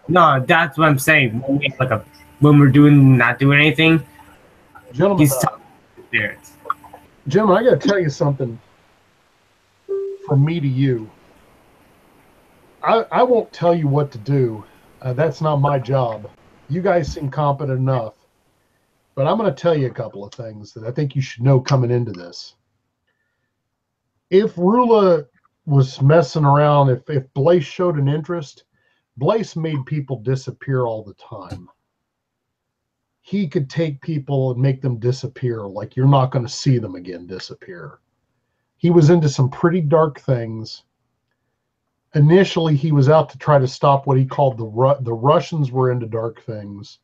No, that's what I'm saying. When we're not doing anything, Gentlemen, he's talking to his parents. Gentlemen, I got to tell you something from me to you. I won't tell you what to do. That's not my job. You guys seem competent enough. But I'm going to tell you a couple of things that I think you should know coming into this. If Rula was messing around, if Blaze showed an interest, Blaze made people disappear all the time. He could take people and make them disappear, like you're not going to see them again disappear. He was into some pretty dark things. Initially, he was out to try to stop what he called the Russians were into dark things,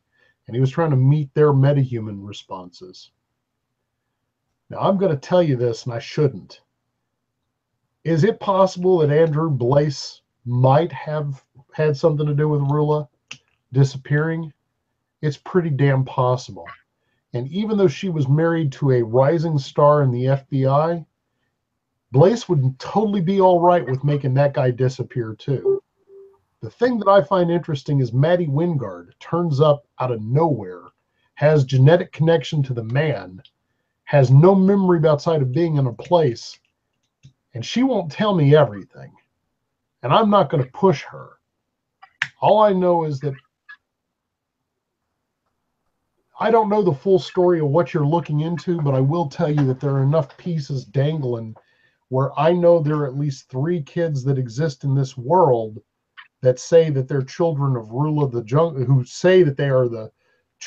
and he was trying to meet their metahuman responses. Now, I'm going to tell you this, and I shouldn't. Is it possible that Andrew Blaze might have had something to do with Rula disappearing? It's pretty damn possible. And even though she was married to a rising star in the FBI, Blaze would totally be all right with making that guy disappear too. The thing that I find interesting is Maddie Wingard turns up out of nowhere, has genetic connection to the man, has no memory outside of being in a place, and she won't tell me everything. And I'm not going to push her. All I know is that I don't know the full story of what you're looking into, but I will tell you that there are enough pieces dangling where I know there are at least 3 kids that exist in this world that say that they're children of Rule of the Jungle, who say that they are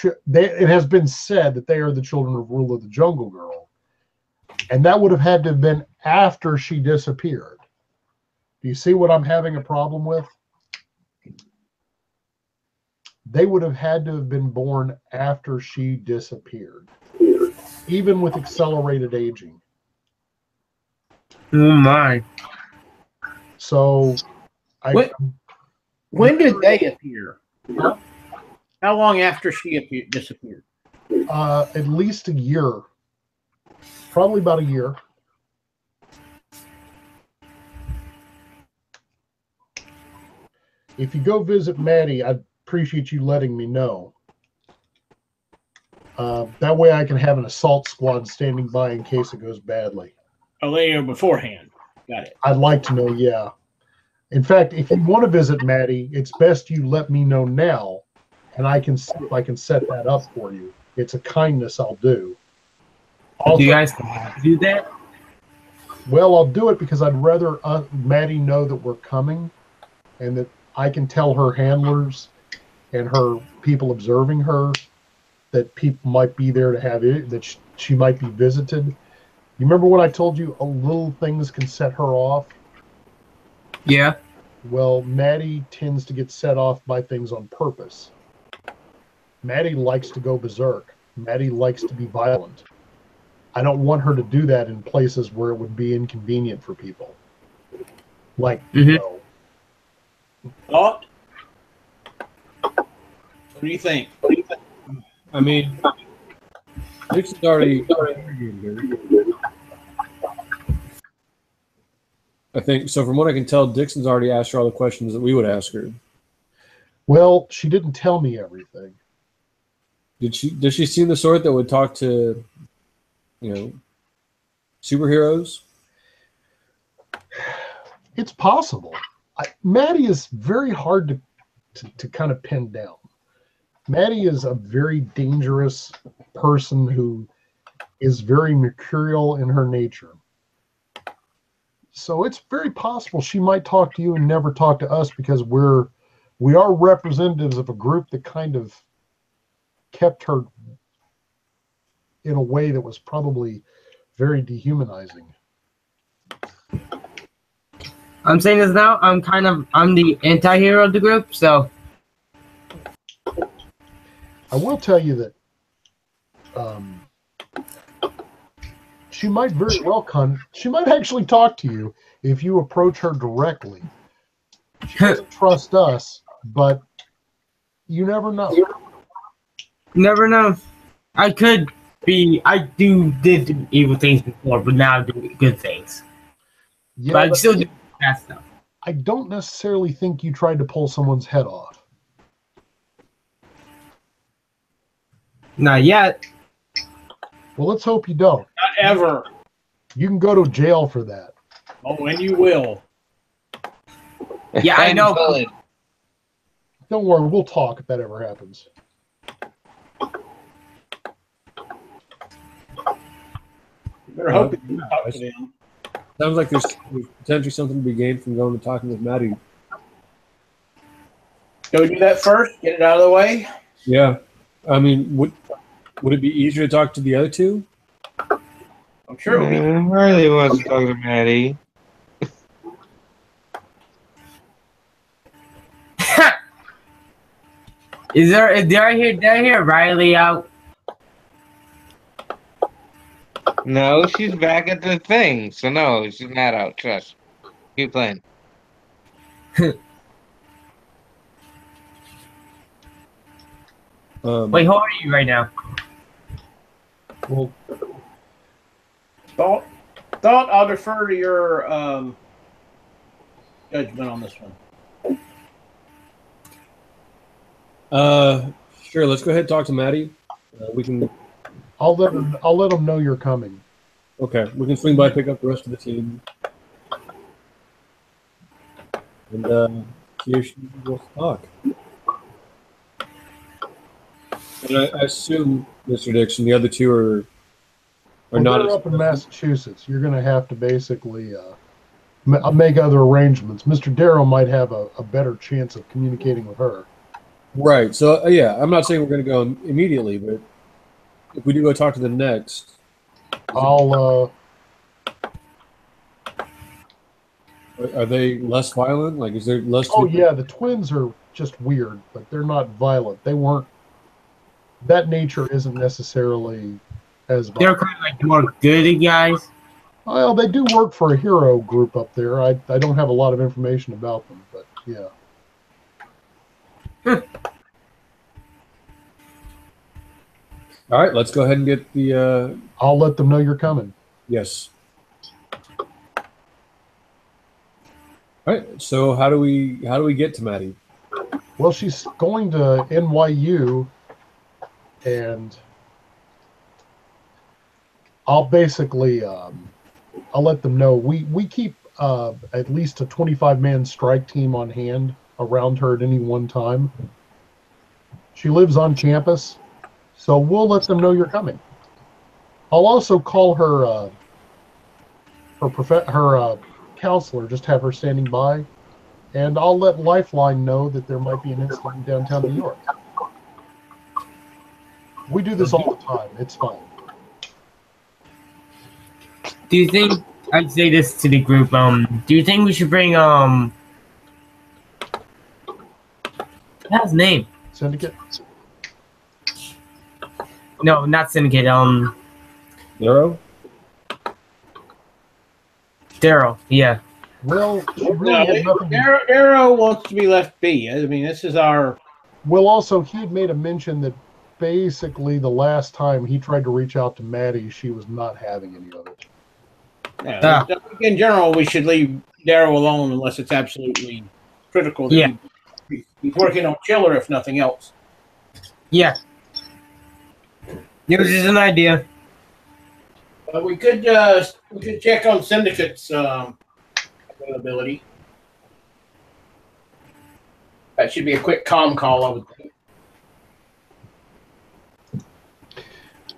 it has been said that they are the children of Rule of the Jungle Girl. And that would have had to have been after she disappeared. Do you see what I'm having a problem with? They would have had to have been born after she disappeared, even with accelerated aging. Oh my. So, When did they appear? How long after she disappeared? at least a year, probably about a year. If you go visit Maddie, I'd appreciate you letting me know. That way I can have an assault squad standing by in case it goes badly. Oh, they know beforehand. Got it. I'd like to know, yeah. In fact, if you want to visit Maddie, it's best you let me know now, and I can see if I can set that up for you. It's a kindness I'll do. Also, Do you guys do that? well, I'll do it because I'd rather Maddie know that we're coming, and that I can tell her handlers and her people observing her that people might be there to have it, that she might be visited. You remember when I told you a little things can set her off? Yeah. Well, Maddie tends to get set off by things on purpose. Maddie likes to go berserk. Maddie likes to be violent. I don't want her to do that in places where it would be inconvenient for people. Like, you know. Thought? What do you think? I mean, Dixon's already interviewed her. I think so. From what I can tell, Dixon's already asked her all the questions that we would ask her. Well, she didn't tell me everything. Did she? Does she seem the sort that would talk to, superheroes? It's possible. Maddie is very hard to kind of pin down. Maddie is a very dangerous person who is very mercurial in her nature. So it's very possible she might talk to you and never talk to us because we are representatives of a group that kind of kept her in a way that was probably very dehumanizing. I'm saying this now. I'm the anti-hero of the group, so. I will tell you that she might very well she might actually talk to you if you approach her directly. She doesn't trust us, but you never know. Never know. I did do evil things before, but now I do good things. Yeah, but I still do bad stuff. I don't necessarily think you tried to pull someone's head off. Not yet. Well, let's hope you don't. Not ever. You can go to jail for that. Oh, and you will. Yeah, I know. Don't worry, we'll talk if that ever happens. Better hope you talk to them. Sounds like there's potentially something to be gained from going and talking with Maddie. Go do that first. Get it out of the way. Yeah, I mean, would it be easier to talk to the other two? I'm sure it'll be. I really wants to talk to Maddie. Did I hear Riley out? No, she's back at the thing. So no, she's not out. Trust. Keep playing. Wait, how are you right now? Well, Thought I'll defer to your judgment on this one. Sure. Let's go ahead and talk to Maddie. We can. I'll let them know you're coming. Okay, we can swing by, pick up the rest of the team, and see if she wants to talk. And I assume, Mr. Dixon, the other two are Well, not they're up in Massachusetts. You're going to have to basically make other arrangements. Mr. Darrow might have a better chance of communicating with her. right. So yeah, I'm not saying we're going to go immediately, but if we do go talk to them next, I'll are they less violent? Like, is there less? Oh yeah, the twins are just weird, but they're not violent. They weren't. That nature isn't necessarily as They're violent. kind of like more goody guys. Well, they do work for a hero group up there. I don't have a lot of information about them, but yeah. All right, let's go ahead and get the. I'll let them know you're coming. Yes. All right. So how do we get to Maddie? Well, she's going to NYU, and I'll basically I'll let them know we keep at least a 25-man strike team on hand around her at any one time. She lives on campus, so we'll let them know you're coming. I'll also call her counselor, just have her standing by, and I'll let Lifeline know that there might be an incident in downtown New York. We do this all the time. It's fine. Do you think I'd say this to the group? Do you think we should bring what's his name? Syndicate? No, not Syndicate. Darrow? Daryl. Yeah. Well, she really had nothing. Darrow wants to be left be. I mean, this is our. Well, also, he had made a mention that basically the last time he tried to reach out to Maddie, she was not having any of it. Yeah, in general, we should leave Darrow alone unless it's absolutely critical. That he's working on Chiller, if nothing else. Yeah. It was just an idea. But we could check on Syndicate's availability. That should be a quick comm call, I would think.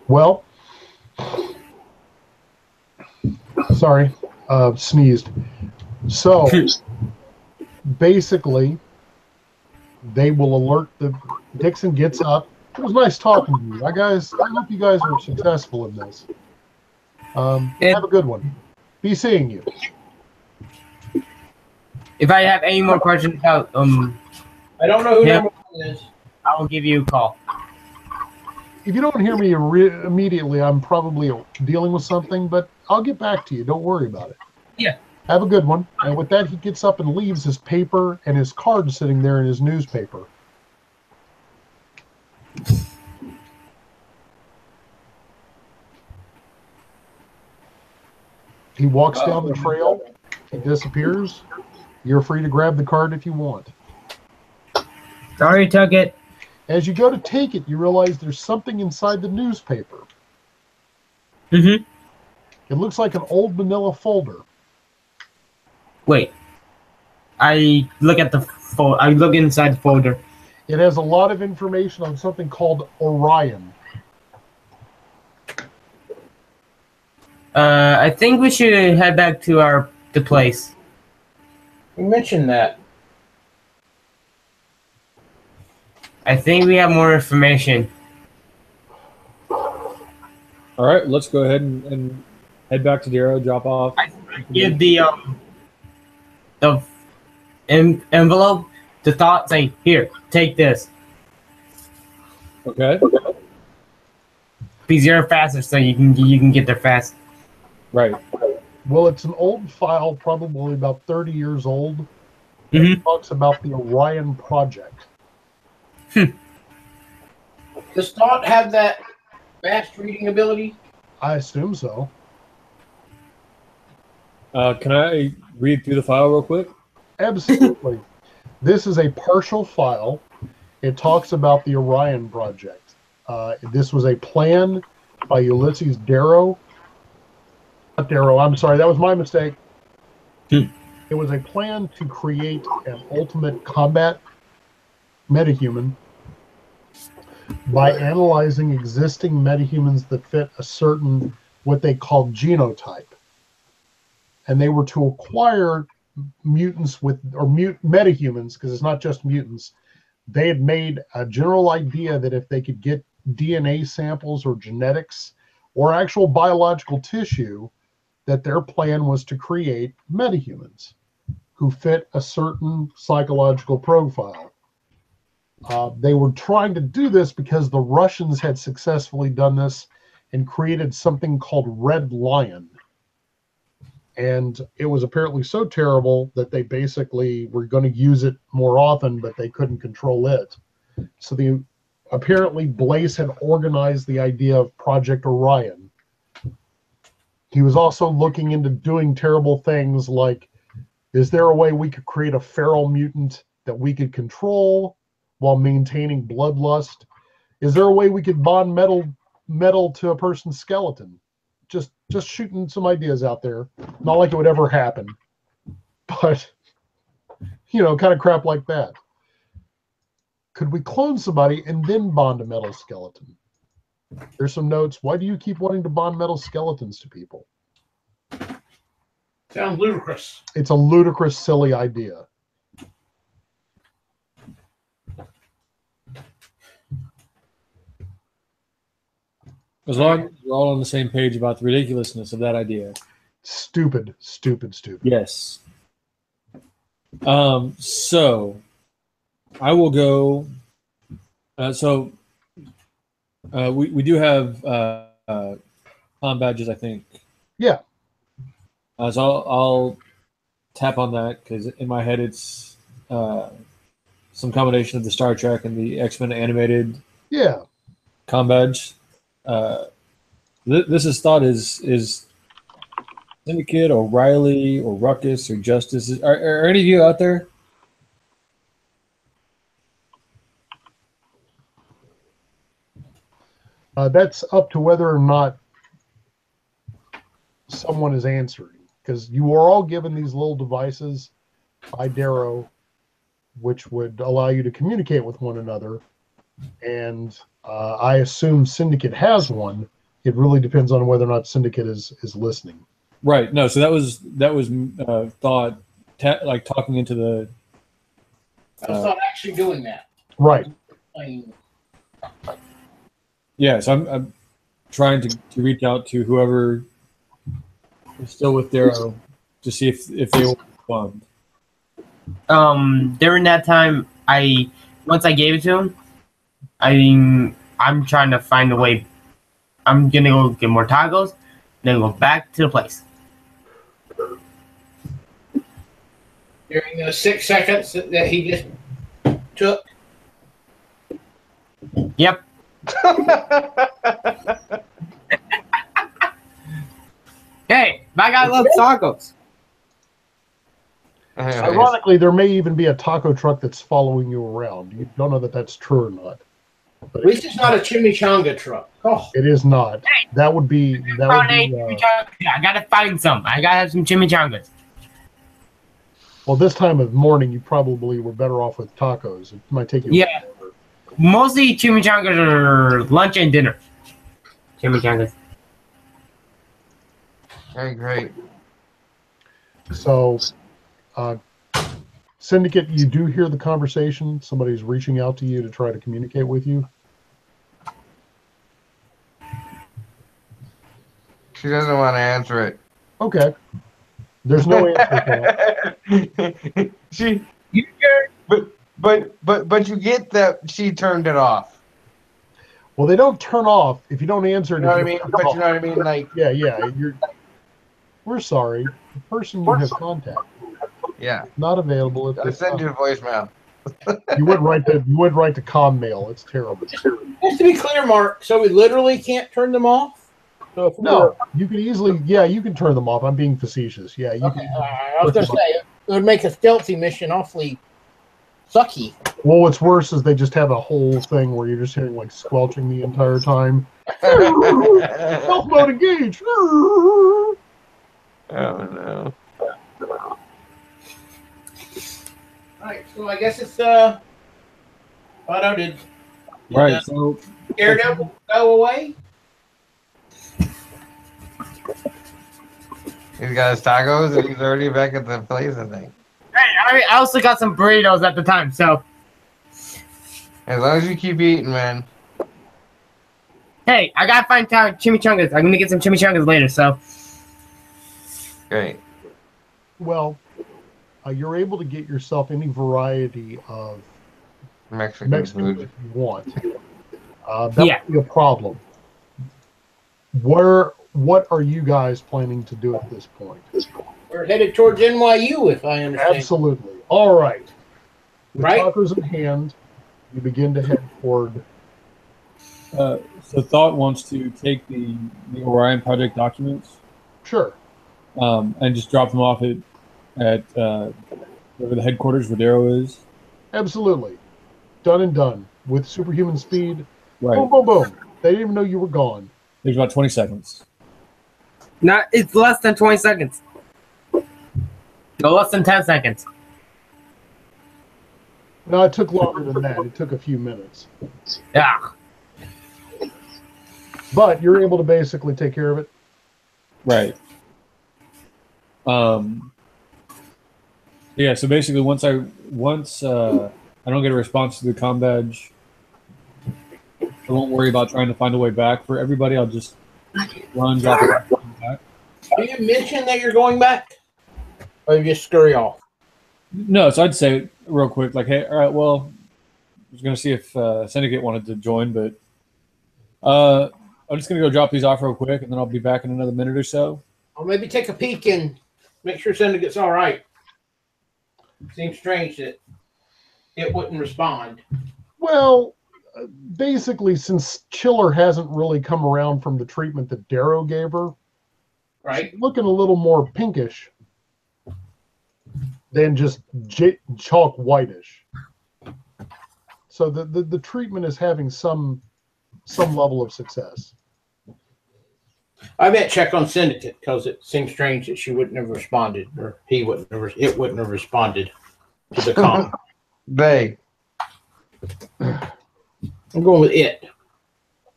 Well, sorry, sneezed. So, basically, they will alert Dixon gets up. It was nice talking to you. I hope you guys are successful in this. Have a good one. Be seeing you. If I have any more questions about I don't know who number one is. I will give you a call. If you don't hear me immediately, I'm probably dealing with something, but I'll get back to you. Don't worry about it. Yeah. Have a good one. And with that, he gets up and leaves his paper and his card sitting there in his newspaper. He walks down the trail. He disappears. You're free to grab the card if you want. Sorry, took it. As you go to take it, you realize there's something inside the newspaper. Mm-hmm. It looks like an old manila folder. Wait. I look at the I look inside the folder. It has a lot of information on something called Orion. I think we should head back to the place. You mentioned that. I think we have more information. All right, let's go ahead and head back to Darrow, drop off. I give the envelope to Thought, say, here, take this. Okay. Because you're faster, so you can get there fast. Right. Well, it's an old file, probably about 30 years old. Mm-hmm. It talks about the Orion Project. Does Thought have that fast reading ability? I assume so. Can I read through the file real quick? Absolutely. This is a partial file. It talks about the Orion Project. This was a plan by Ulysses Darrow. Not Darrow, I'm sorry, that was my mistake. It was a plan to create an ultimate combat metahuman by analyzing existing metahumans that fit a certain, what they called genotype. And they were to acquire mutants with, or metahumans, because it's not just mutants. They had made a general idea that if they could get DNA samples or genetics or actual biological tissue, that their plan was to create metahumans who fit a certain psychological profile. They were trying to do this because the Russians had successfully done this and created something called Red Lion. And it was apparently so terrible that they basically were going to use it more often, but they couldn't control it. So apparently Blaze had organized the idea of Project Orion. He was also looking into doing terrible things like, is there a way we could create a feral mutant that we could control while maintaining bloodlust? Is there a way we could bond metal to a person's skeleton? Just shooting some ideas out there. Not like it would ever happen, but kind of crap like that. Could we clone somebody and then bond a metal skeleton? There's some notes. Why do you keep wanting to bond metal skeletons to people? Sounds ludicrous. It's a ludicrous, silly idea. As long as we're all on the same page about the ridiculousness of that idea. Stupid, stupid, stupid. Yes. So I will go. We do have comm badges, I think. Yeah. So I'll tap on that because in my head it's some combination of the Star Trek and the X-Men animated. Yeah. Comm badge. This is thought is Syndicate or Riley or Ruckus or Justice. Are any of you out there? That's up to whether or not someone is answering, because you are all given these little devices by Darrow, which would allow you to communicate with one another. And I assume Syndicate has one. It really depends on whether or not Syndicate is listening. Right. No. So that was thought, like talking into the. I was not actually doing that. Right. Yeah. So I'm trying to reach out to whoever is still with Darrow to see if they will respond. During that time, once I gave it to him, I'm trying to find a way. I'm gonna go get more tacos, then go back to the place. During the 6 seconds that he just took. Yep. Hey, my guy loves tacos. Ironically, there may even be a taco truck that's following you around. You don't know that that's true or not. At least it's not a chimichanga truck. Oh, It is not. That would be. I gotta find some. I gotta have some chimichangas. Well, this time of morning, you probably were better off with tacos. It might take you. Yeah. Mostly chimichangas are lunch and dinner. Chimichangas. Very great. So, Syndicate, you do hear the conversation. Somebody's reaching out to you to try to communicate with you. She doesn't want to answer it. Okay. There's no answer to that. She. But you get that she turned it off. Well, they don't turn off if you don't answer. You know what I mean? But you know what I mean? Like. Yeah. We're sorry. The person you have contact. Yeah. Not available at I this send time. you a voicemail. You would write to comm mail. It's terrible. just to be clear, Mark, so we literally can't turn them off? So if No, you can easily. Yeah, you can turn them off. I'm being facetious. Yeah, you Okay, can. I was going to say, it would make a stealthy mission awfully sucky. Well, what's worse is they just have a whole thing where you're just hearing like squelching the entire time. Stealth mode engaged. Oh no. All right, so I guess it's, Otto, Right. So Daredevil go away? He's got his tacos and he's already back at the place, I think. Hey, I also got some burritos at the time, so As long as you keep eating, man. hey, I gotta find chimichangas. I'm gonna get some chimichangas later, so Great. Well, you're able to get yourself any variety of Mexican Mexican food. if you want. That Yeah. would be a problem. What are you guys planning to do at this point? We're headed towards NYU, if I understand. Absolutely. All right. With Right. tacos in hand, you begin to head toward. so Thought wants to take the Orion Project documents Sure. and just drop them off at wherever the headquarters where Darrow is. Absolutely. Done and done. With superhuman speed. Right. Boom, boom, boom. They didn't even know you were gone. There's about 20 seconds. it's less than 20 seconds. No, less than 10 seconds. No, it took longer than that. It took a few minutes. Yeah. But you're able to basically take care of it. Right. Yeah. So basically, once I don't get a response to the comm badge, I won't worry about trying to find a way back for everybody. I'll just run, drop it back. Do you mention that you're going back? Or you just scurry off? No, so I'd say real quick, like, hey, all right, well, I was gonna see if Syndicate wanted to join, but I'm just gonna go drop these off real quick, and then I'll be back in another minute or so. Or maybe take a peek and make sure Syndicate's all right. Seems strange that it wouldn't respond. Well, basically, since Chiller hasn't really come around from the treatment that Darrow gave her, Right? she's looking a little more pinkish than just chalk whitish. So the treatment is having some level of success. I meant check on Syndicate because it seems strange that she wouldn't have responded, or it wouldn't have responded to the call. They. I'm going with it.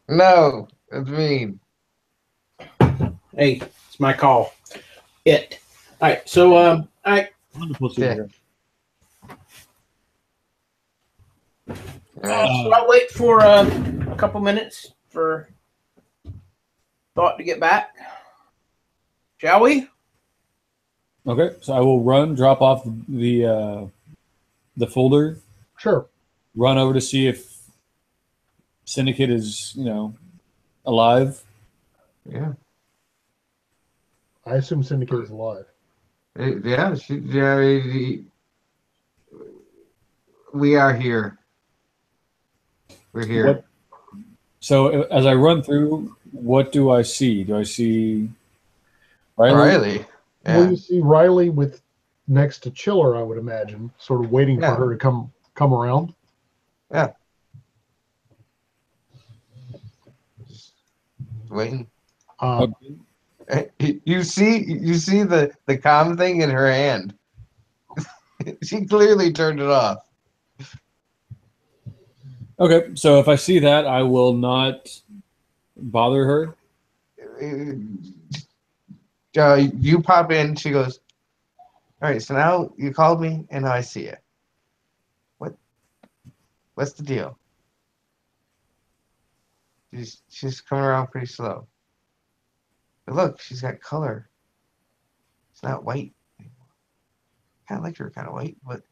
No, that's mean. Hey, it's my call. It. All right. So, all right. Wonderful Yeah. superhero. So I'll wait for a couple minutes for Thought to get back. Shall we? Okay, so I will run, drop off the folder, Sure. run over to see if Syndicate is, alive. Yeah. I assume Syndicate is alive. Yeah. We are here. We're here. What- So as I run through, what do I see? Do I see Riley? Riley. Well, Yeah. you see Riley with next to Chiller, I would imagine, sort of waiting Yeah. for her to come around. Just waiting. Okay. You see the comm thing in her hand. She clearly turned it off. Okay, so if I see that, I will not bother her. You pop in. She goes, all right, so now you called me and now I see it. What's the deal? She's coming around pretty slow. But look, she's got color. It's not white anymore. Kind of like her kind of white, but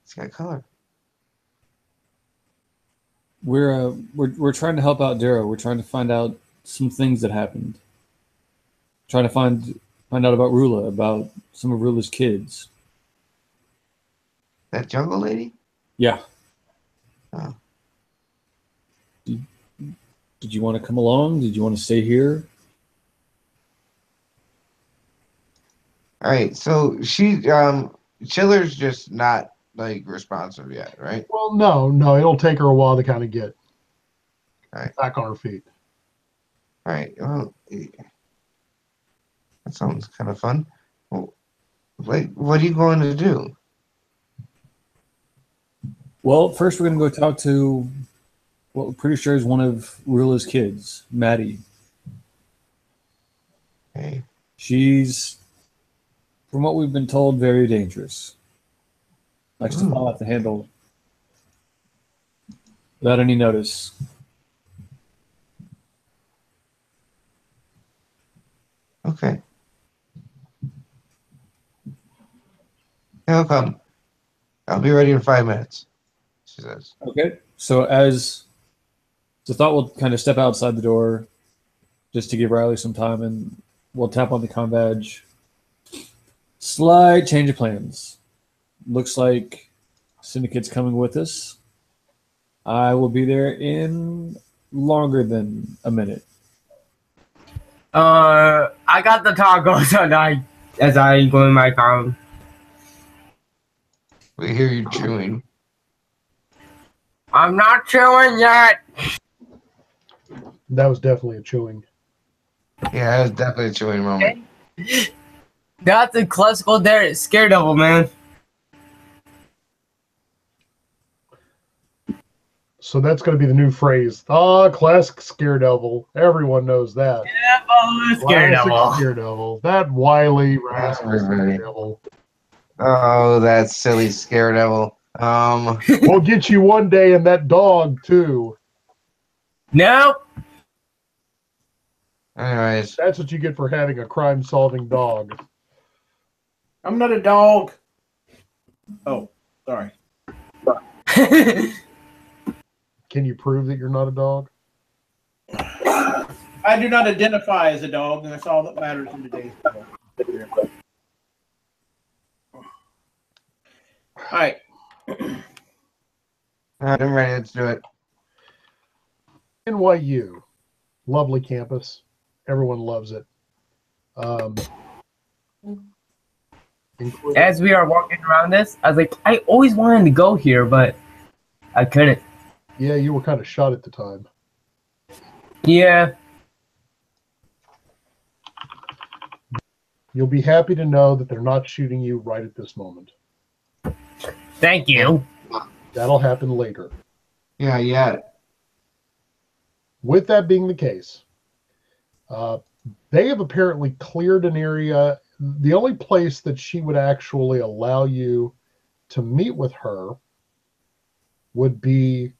it's got color. We're trying to help out Darrow. We're trying to find out some things that happened. Trying to find out about Rula, about some of Rula's kids. That jungle lady? Yeah. Oh. Did you want to come along? Did you want to stay here? All right, so Chiller's just not like responsive yet, right? Well, no, it'll take her a while to kind of get Right. back on her feet. All right, well, that sounds kind of fun. Well, what are you going to do? Well, first we're going to go talk to what we're pretty sure is one of Rula's kids, Maddie. Hey. She's, from what we've been told, very dangerous. Likes to fall off the handle without any notice. Okay. He'll come. I'll be ready in 5 minutes, she says. Okay. So as the thought will kind of step outside the door just to give Riley some time, and we'll tap on the comm badge. Slight change of plans. Looks like Syndicate's coming with us. I will be there in longer than a minute. I got the tacos as I go in my car. We hear you chewing. I'm not chewing yet. That was definitely a chewing. Yeah, that was definitely a chewing moment. That's a classical scare devil, man. So that's going to be the new phrase. Ah, classic scare devil. Everyone knows that. Scare Classic devil. Scare devil. That wily rascal scare devil. Oh, that silly scare devil. We'll get you one day and that dog too. Nope. Anyways, That's what you get for having a crime-solving dog. I'm not a dog. Oh, sorry. Can you prove that you're not a dog? I do not identify as a dog, and that's all that matters in today's world. All right. I'm ready. Let's do it. NYU, lovely campus. Everyone loves it. Including- As we are walking around this, I was like, I always wanted to go here, but I couldn't. yeah, you were kind of shot at the time. Yeah. You'll be happy to know that they're not shooting you right at this moment. Thank you. That'll happen later. Yeah. With that being the case, they have apparently cleared an area. The only place that she would actually allow you to meet with her would be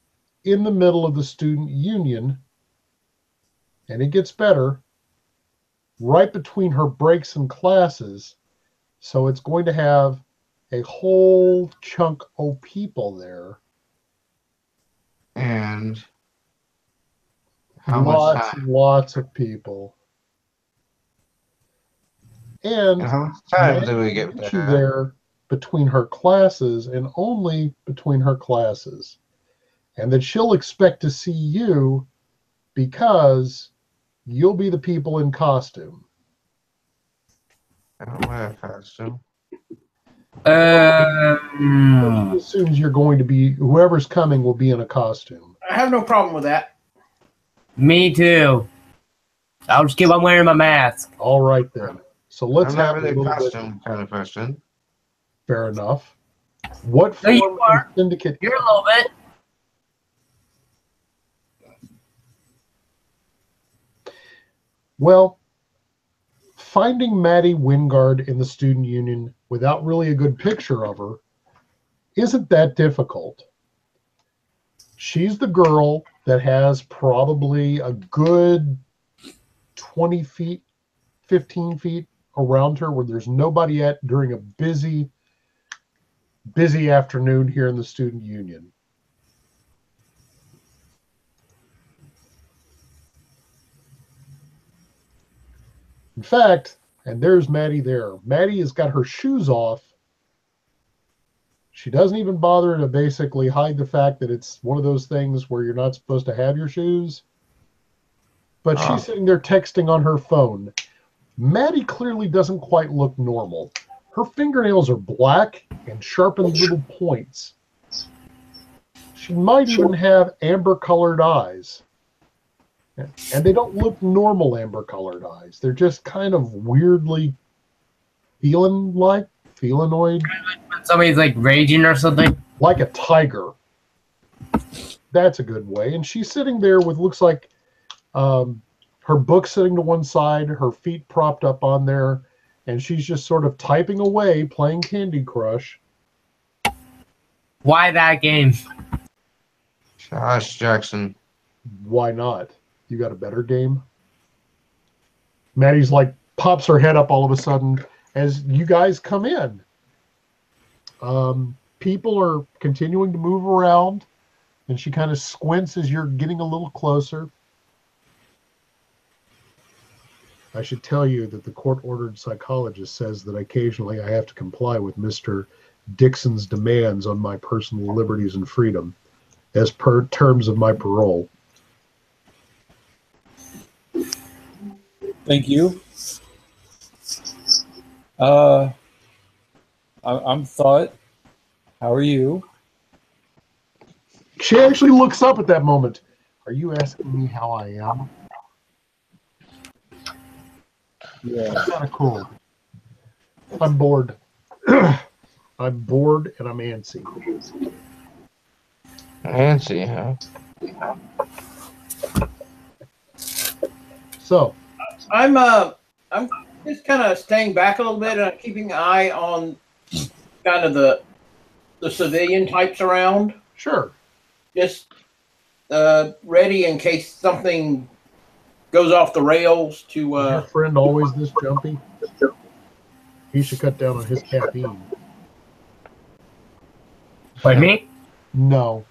in the middle of the student union, and it gets better, right between her breaks and classes. So it's going to have a whole chunk of people there. And how much time? Lots of people. And And how much time Maddie do we get meets you there? there between her classes and only between her classes. And that she'll expect to see you because you'll be the people in costume. I don't wear a costume. She assumes you're going to be, whoever's coming will be in a costume. I have no problem with that. Me too. I'll just keep on wearing my mask. All right then. So let's I'm not have really a a little bit. costume kind of person. Fair enough. What No, you form are. of syndicate? You're a little bit. Well, finding Maddie Wingard in the student union without really a good picture of her isn't that difficult. She's the girl that has probably a good 20 feet, 15 feet around her where there's nobody at during a busy afternoon here in the student union. In fact, and there's Maddie there. Maddie has got her shoes off. She doesn't even bother to basically hide the fact that it's one of those things where you're not supposed to have your shoes. But she's sitting there texting on her phone. Maddie clearly doesn't quite look normal. Her fingernails are black and sharpened little points. She might even have amber-colored eyes. And they don't look normal amber-colored eyes. They're just kind of weirdly felinoid, Somebody's like raging or something. like a tiger. That's a good way. And she's sitting there with, looks like, her book sitting to one side, her feet propped up on there, and she's just sort of typing away, playing Candy Crush. Why that game? Josh Jackson. Why not? You got a better game? Maddie's like, pops her head up all of a sudden as you guys come in. People are continuing to move around, and she kind of squints as you're getting a little closer. I should tell you that the court-ordered psychologist says that occasionally I have to comply with Mr. Dixon's demands on my personal liberties and freedom, as per terms of my parole. Thank you. I'm Thought. How are you? She actually looks up at that moment. Are you asking me how I am? Yeah. That's kind of cool. I'm bored. I'm bored and I'm antsy. Nancy, huh? So, I'm just kind of staying back a little bit and keeping an eye on kind of the civilian types around. sure. Just ready in case something goes off the rails to Is your friend always this jumpy? He should cut down on his caffeine. Like me? No.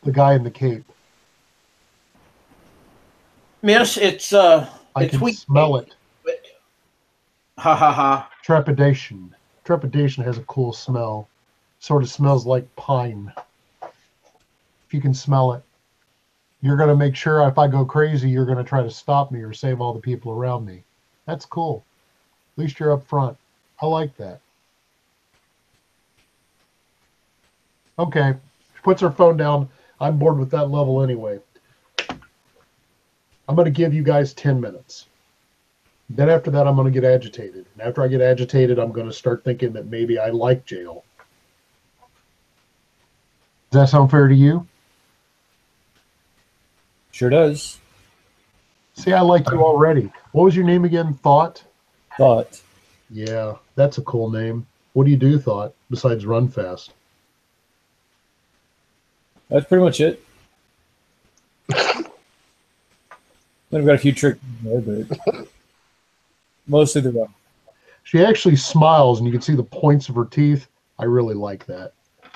The guy in the cape. miss. It's I it's can weak. smell it. Ha ha ha. Trepidation. Trepidation has a cool smell. Sort of smells like pine. If you can smell it, you're going to make sure if I go crazy, you're going to try to stop me or save all the people around me. That's cool. At least you're up front. I like that. Okay. She puts her phone down. I'm bored with that level anyway. I'm going to give you guys 10 minutes. Then after that, I'm going to get agitated. And after I get agitated, I'm going to start thinking that maybe I like jail. Does that sound fair to you? Sure does. See, I like you already. What was your name again? Thought? Thought. Yeah, that's a cool name. What do you do, Thought, besides run fast? That's pretty much it. I've got a few tricks in there, but mostly the run. She actually smiles, and you can see the points of her teeth. I really like that.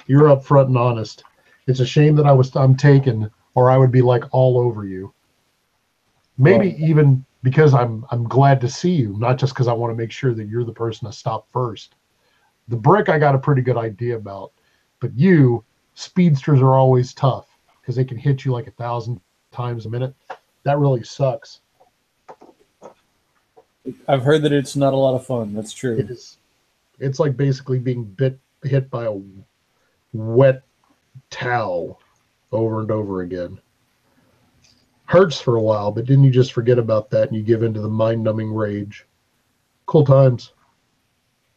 You're upfront and honest. It's a shame that I'm taken, or I would be like all over you. Maybe even because I'm glad to see you, not just because I want to make sure that you're the person to stop first. The brick I got a pretty good idea about, but you, speedsters are always tough because they can hit you like 1,000 times a minute. That really sucks. I've heard that it's not a lot of fun. That's true. It is. It's like basically being hit by a wet towel over and over again. Hurts for a while, but didn't you just forget about that and you give into the mind-numbing rage? Cool times.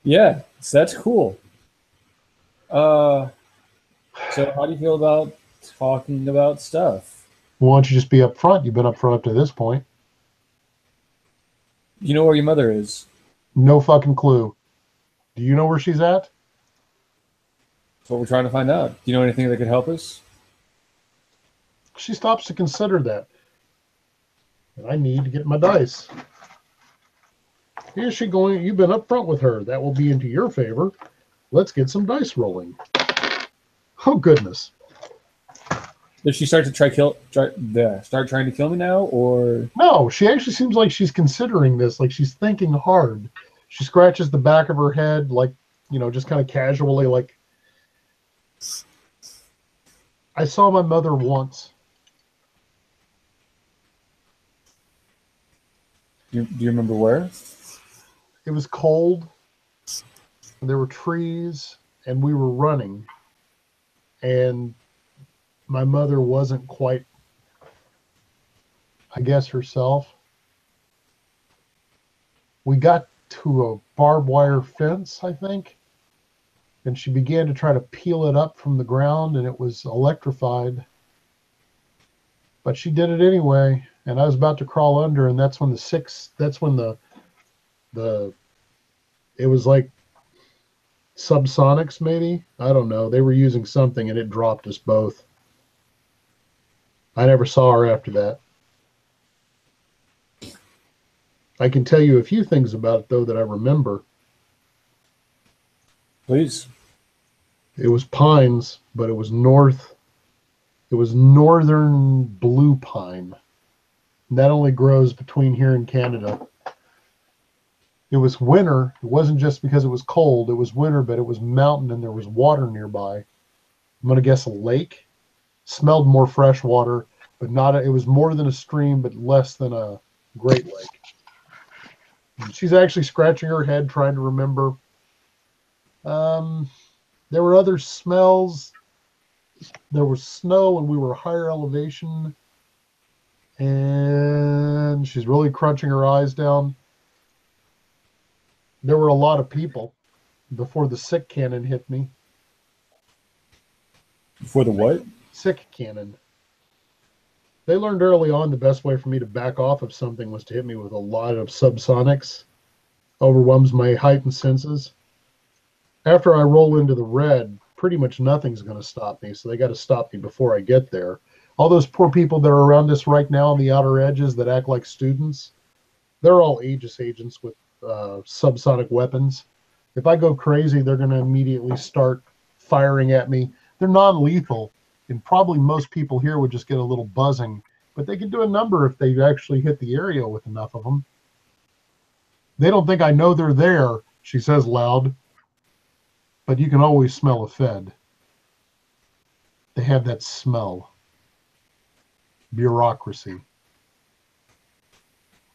Yeah, so that's cool. So how do you feel about talking about stuff? Why don't you just be up front? You've been up front up to this point. You know where your mother is? No fucking clue. Do you know where she's at? That's what we're trying to find out. Do you know anything that could help us? She stops to consider that. And I need to get my dice. Is she going? You've been up front with her. That will be into your favor. Let's get some dice rolling. Oh, goodness. Does she start to start trying to kill me now, or No, she actually seems like she's considering this, like she's thinking hard. She scratches the back of her head, like, just kind of casually, like, I saw my mother once. do you remember where? It was cold, and there were trees, and we were running, and my mother wasn't quite, I guess, herself. We got to a barbed wire fence, I think, and she began to try to peel it up from the ground, and it was electrified. But she did it anyway, and I was about to crawl under, and that's when it was like subsonics, maybe? I don't know. They were using something, and it dropped us both. I never saw her after that. I can tell you a few things about it, though, that I remember. Please. It was pines, but it was northern blue pine. And that only grows between here and Canada. It was winter. It wasn't just because it was cold. It was winter, but it was mountain and there was water nearby. I'm going to guess a lake. Smelled more fresh water, but it was more than a stream, but less than a Great Lake. She's actually scratching her head trying to remember. There were other smells. There was snow and we were higher elevation. And she's really crunching her eyes down. There were a lot of people before the sick cannon hit me. Before the what? Sick cannon. They learned early on the best way for me to back off of something was to hit me with a lot of subsonics. Overwhelms my heightened senses. After I roll into the red, pretty much nothing's going to stop me, so they got to stop me before I get there. All those poor people that are around us right now on the outer edges that act like students, they're all Aegis agents with subsonic weapons. If I go crazy, they're going to immediately start firing at me. They're non-lethal, and probably most people here would just get a little buzzing, but they can do a number if they actually hit the area with enough of them. They don't think I know they're there, she says loud, but you can always smell a Fed. They have that smell. Bureaucracy.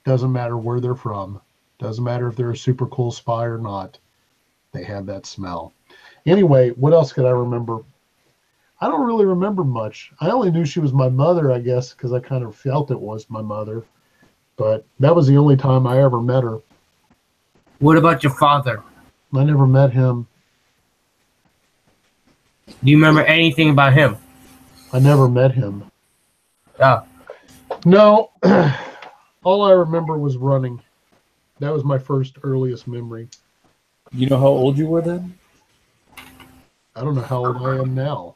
Doesn't matter where they're from. Doesn't matter if they're a super cool spy or not. They have that smell. Anyway, what else could I remember? I don't really remember much. I only knew she was my mother, I guess, because I kind of felt it was my mother. But that was the only time I ever met her. What about your father? I never met him. Do you remember anything about him? I never met him. Oh. No. All I remember was running. That was my first earliest memory. You know how old you were then? I don't know how old I am now.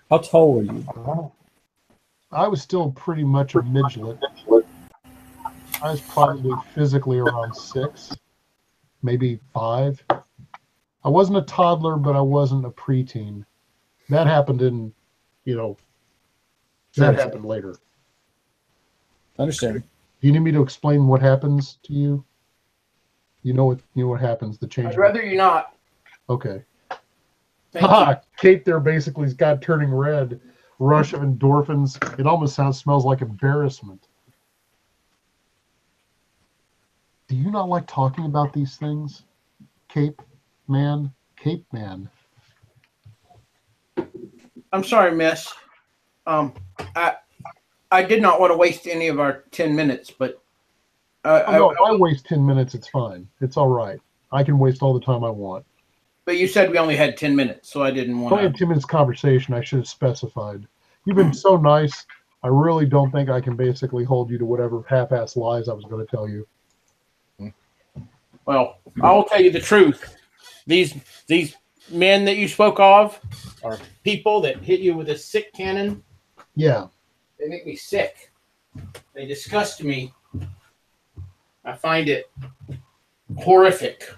How tall were you? I was still pretty much a midget. I was probably physically around 6, maybe 5. I wasn't a toddler, but I wasn't a preteen. That happened that happened later. I understand. Do you need me to explain what happens to you? You know what happens, the change. I'd rather you not. Okay. Thank Ha! Kate there basically's got turning red. Rush of endorphins. It almost smells like embarrassment. Do you not like talking about these things? Cape Man? Cape Man. I'm sorry, miss. I did not want to waste any of our 10 minutes, but No, if I waste 10 minutes, it's fine. It's all right. I can waste all the time I want. but you said we only had 10 minutes, so I didn't If I want had to. 2 minutes conversation, I should have specified. You've been so nice. I really don't think I can basically hold you to whatever half-ass lies I was going to tell you. Well, I will tell you the truth. These men that you spoke of are people that hit you with a sick cannon. Yeah. They make me sick. They disgust me. I find it horrific.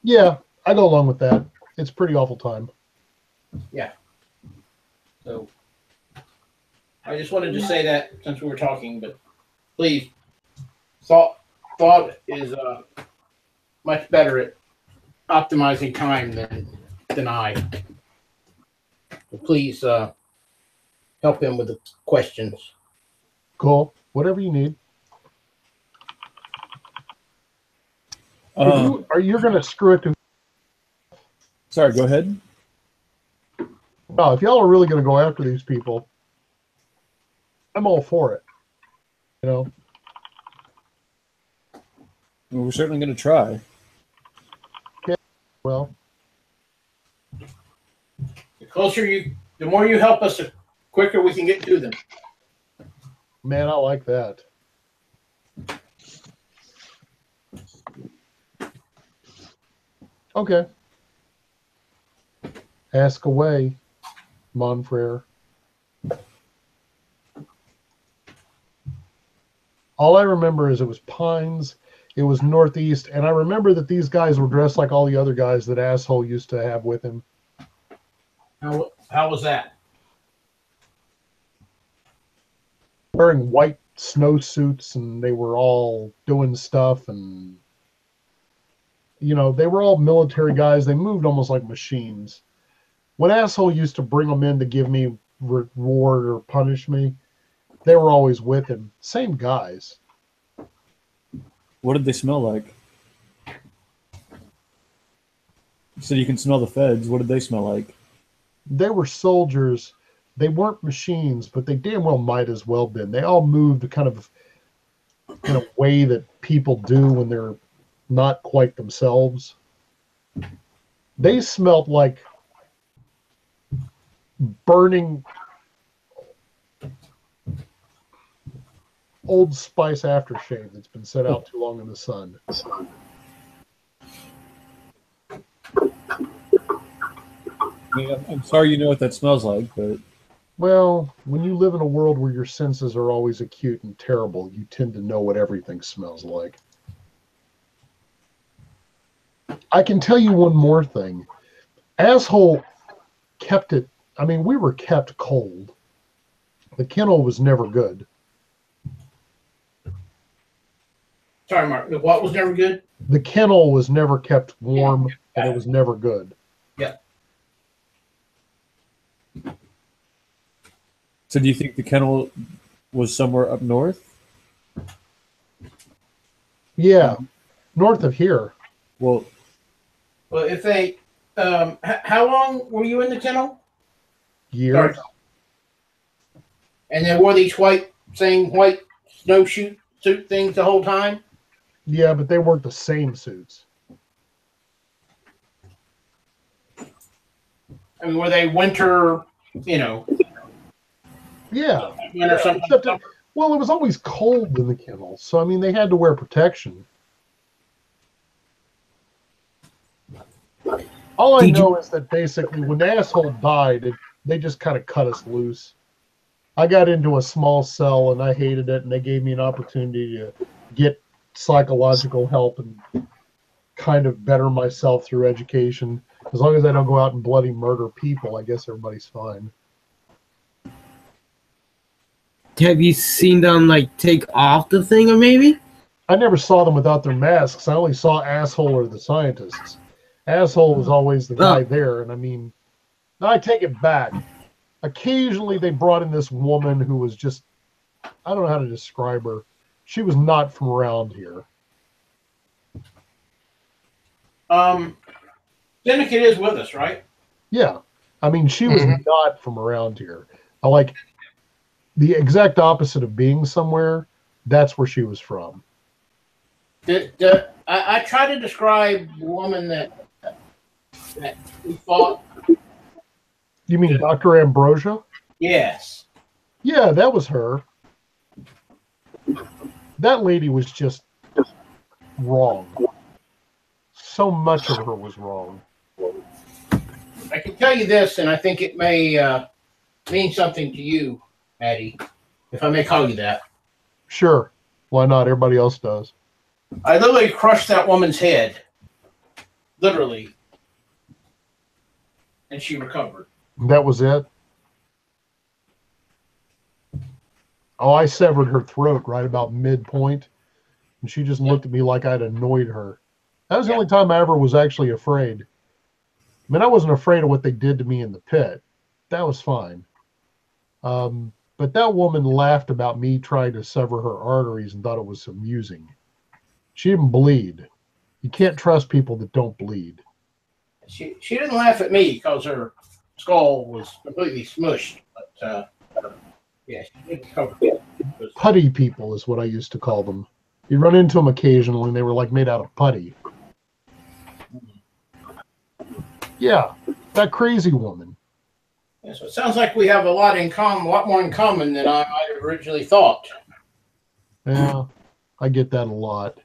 Yeah, I go along with that. It's a pretty awful time. So I just wanted to say that since we were talking, but please, thought is much better at optimizing time than I. So please help him with the questions. Cool. Whatever you need. Are you going to screw it to? Sorry, go ahead. No, if y'all are really going to go after these people, I'm all for it. You know. We're certainly going to try. Well, The more you help us, the quicker we can get to them. man, I like that. Okay. Ask away, Monfrere. All I remember is it was Pines, it was Northeast, and I remember that these guys were dressed like all the other guys that Asshole used to have with him. How was that? Wearing white snowsuits, and they were all doing stuff, and you know, they were all military guys. They moved almost like machines. When Asshole used to bring them in to give me reward or punish me, they were always with him. Same guys. What did they smell like? You said you can smell the feds. What did they smell like? They were soldiers. They weren't machines, but they damn well might as well been. They all moved kind of in a way that people do when they're not quite themselves. They smelled like burning Old Spice aftershave that's been set out too long in the sun. I mean, I'm sorry you know what that smells like, but Well, when you live in a world where your senses are always acute and terrible, you tend to know what everything smells like. I can tell you one more thing. Asshole kept it, I mean, we were kept cold. The kennel was never good. Sorry, Mark. What was never good? The kennel was never kept warm, and it was never good. Yeah. so do you think the kennel was somewhere up north? Yeah, north of here. Well, Well, if they, how long were you in the kennel? Years. And they wore these same white snowshoe suit things the whole time? Yeah, but they weren't the same suits. I mean, were they winter, Yeah. winter something? Except it, well, it was always cold in the kennel, so I mean, they had to wear protection. All I know is that basically, when the Asshole died, they just kind of cut us loose. I got into a small cell and I hated it, and they gave me an opportunity to get psychological help and kind of better myself through education. As long as I don't go out and bloody murder people, I guess everybody's fine. Have you seen them like take off the thing, or maybe? I never saw them without their masks. I only saw Asshole or the scientists. Asshole was always the guy there, and I mean, I take it back. Occasionally they brought in this woman who was just, I don't know how to describe her. She was not from around here. Syndicate is with us, right? Yeah. I mean, she was not from around here. I like the exact opposite of being somewhere. That's where she was from. I try to describe the woman that we fought. You mean Dr. Ambrosia? Yes. Yeah, that was her. That lady was just wrong. So much of her was wrong. I can tell you this, and I think it may mean something to you, Addie, if I may call you that. Sure. Why not? Everybody else does. I literally crushed that woman's head. Literally. And she recovered. That was it? Oh, I severed her throat right about midpoint, and she just looked at me like I'd annoyed her. That was the only time I ever was actually afraid. I mean, I wasn't afraid of what they did to me in the pit. That was fine. But that woman laughed about me trying to sever her arteries and thought it was amusing. She didn't bleed. You can't trust people that don't bleed. She didn't laugh at me because her skull was completely smushed. But, yeah, she did recover. Putty people is what I used to call them. You run into them occasionally, and they were like made out of putty. Yeah, that crazy woman. Yeah, so it sounds like we have a lot in common, a lot more in common than I might have originally thought. Yeah, I get that a lot.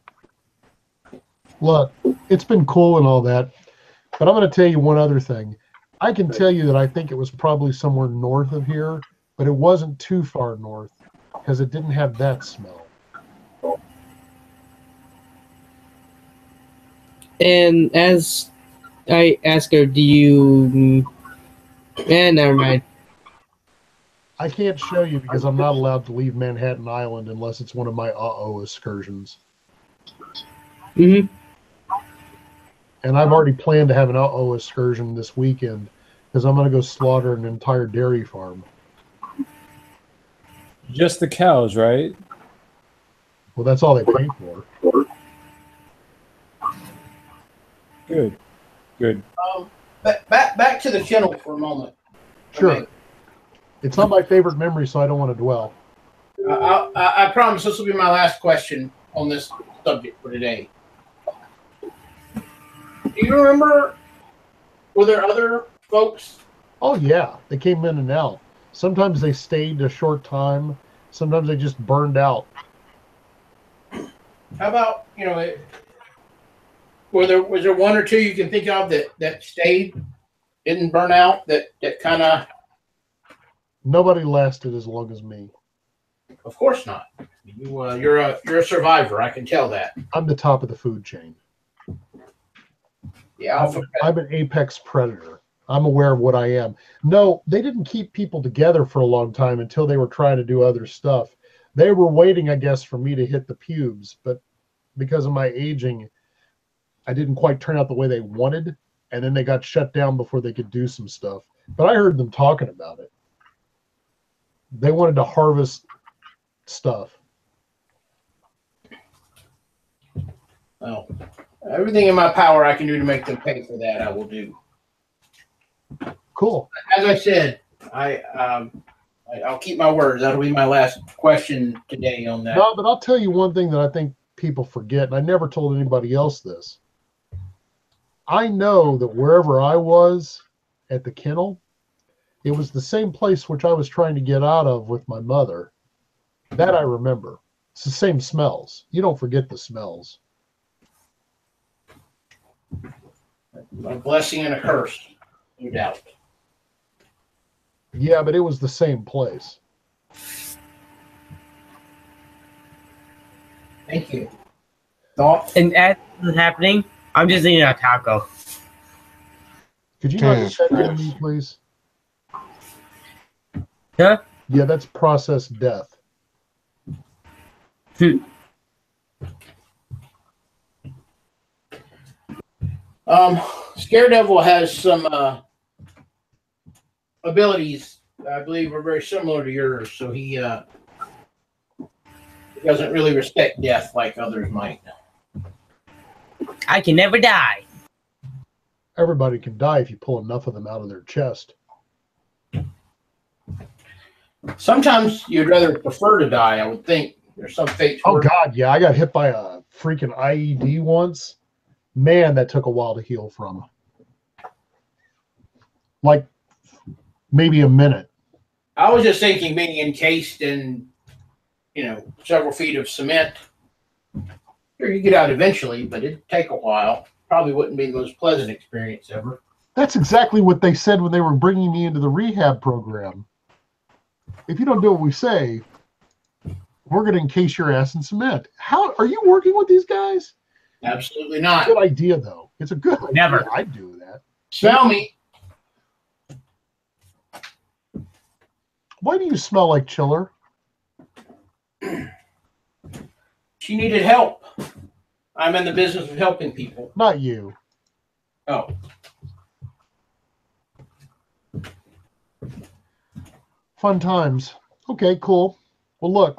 Look, it's been cool and all that, but I'm going to tell you one other thing. I can tell you that I think it was probably somewhere north of here, but it wasn't too far north because it didn't have that smell. And as I ask her, do you? Never mind. I can't show you because I'm not allowed to leave Manhattan Island unless it's one of my excursions. Mm-hmm. And I've already planned to have an excursion this weekend because I'm going to go slaughter an entire dairy farm. Just the cows, right? Well, that's all they pay for. Good. Good. Back to the kennel for a moment. Sure. Okay. It's not my favorite memory, so I don't want to dwell. I promise this will be my last question on this subject for today. Do you remember, were there other folks? Oh, yeah. They came in and out. Sometimes they stayed a short time. Sometimes they just burned out. How about, was there one or two you can think of that stayed, didn't burn out, that kind of? Nobody lasted as long as me. Of course not. You're a survivor. I can tell that. I'm the top of the food chain. Yeah, I'm an apex predator. I'm aware of what I am. No, they didn't keep people together for a long time until they were trying to do other stuff. They were waiting, I guess, for me to hit the pubes, but because of my aging, I didn't quite turn out the way they wanted, and then they got shut down before they could do some stuff. But I heard them talking about it. They wanted to harvest stuff. Well, everything in my power I can do to make them pay for that, I will do. Cool. As I said, I'll keep my words. That'll be my last question today on that. No, but I'll tell you one thing that I think people forget, and I never told anybody else this. I know that wherever I was at the kennel, it was the same place which I was trying to get out of with my mother. That I remember. It's the same smells. You don't forget the smells. A blessing and a curse, no doubt. Yeah, but it was the same place. Thank you. Thoughts? And as this is happening, I'm just eating a taco. Could you not just send it to me, please? Huh? Yeah, that's processed death. Scaredevil has some abilities I believe are very similar to yours, so he doesn't really respect death like others might. I can never die. Everybody can die if you pull enough of them out of their chest. Sometimes you'd rather prefer to die, I would think. There's some fates. Oh, God, yeah. I got hit by a freaking IED once. Man, that took a while to heal from. Like, maybe a minute. I was just thinking being encased in, several feet of cement. Sure, you get out eventually, but it'd take a while. Probably wouldn't be the most pleasant experience ever. That's exactly what they said when they were bringing me into the rehab program. If you don't do what we say, we're going to encase your ass in cement. How are you working with these guys? Absolutely not. Good idea, though. It's a good idea. Never. I'd do that. Smell me. Why do you smell like Chiller? She needed help. I'm in the business of helping people. Not you. Oh. Fun times. Okay, cool. Well, look,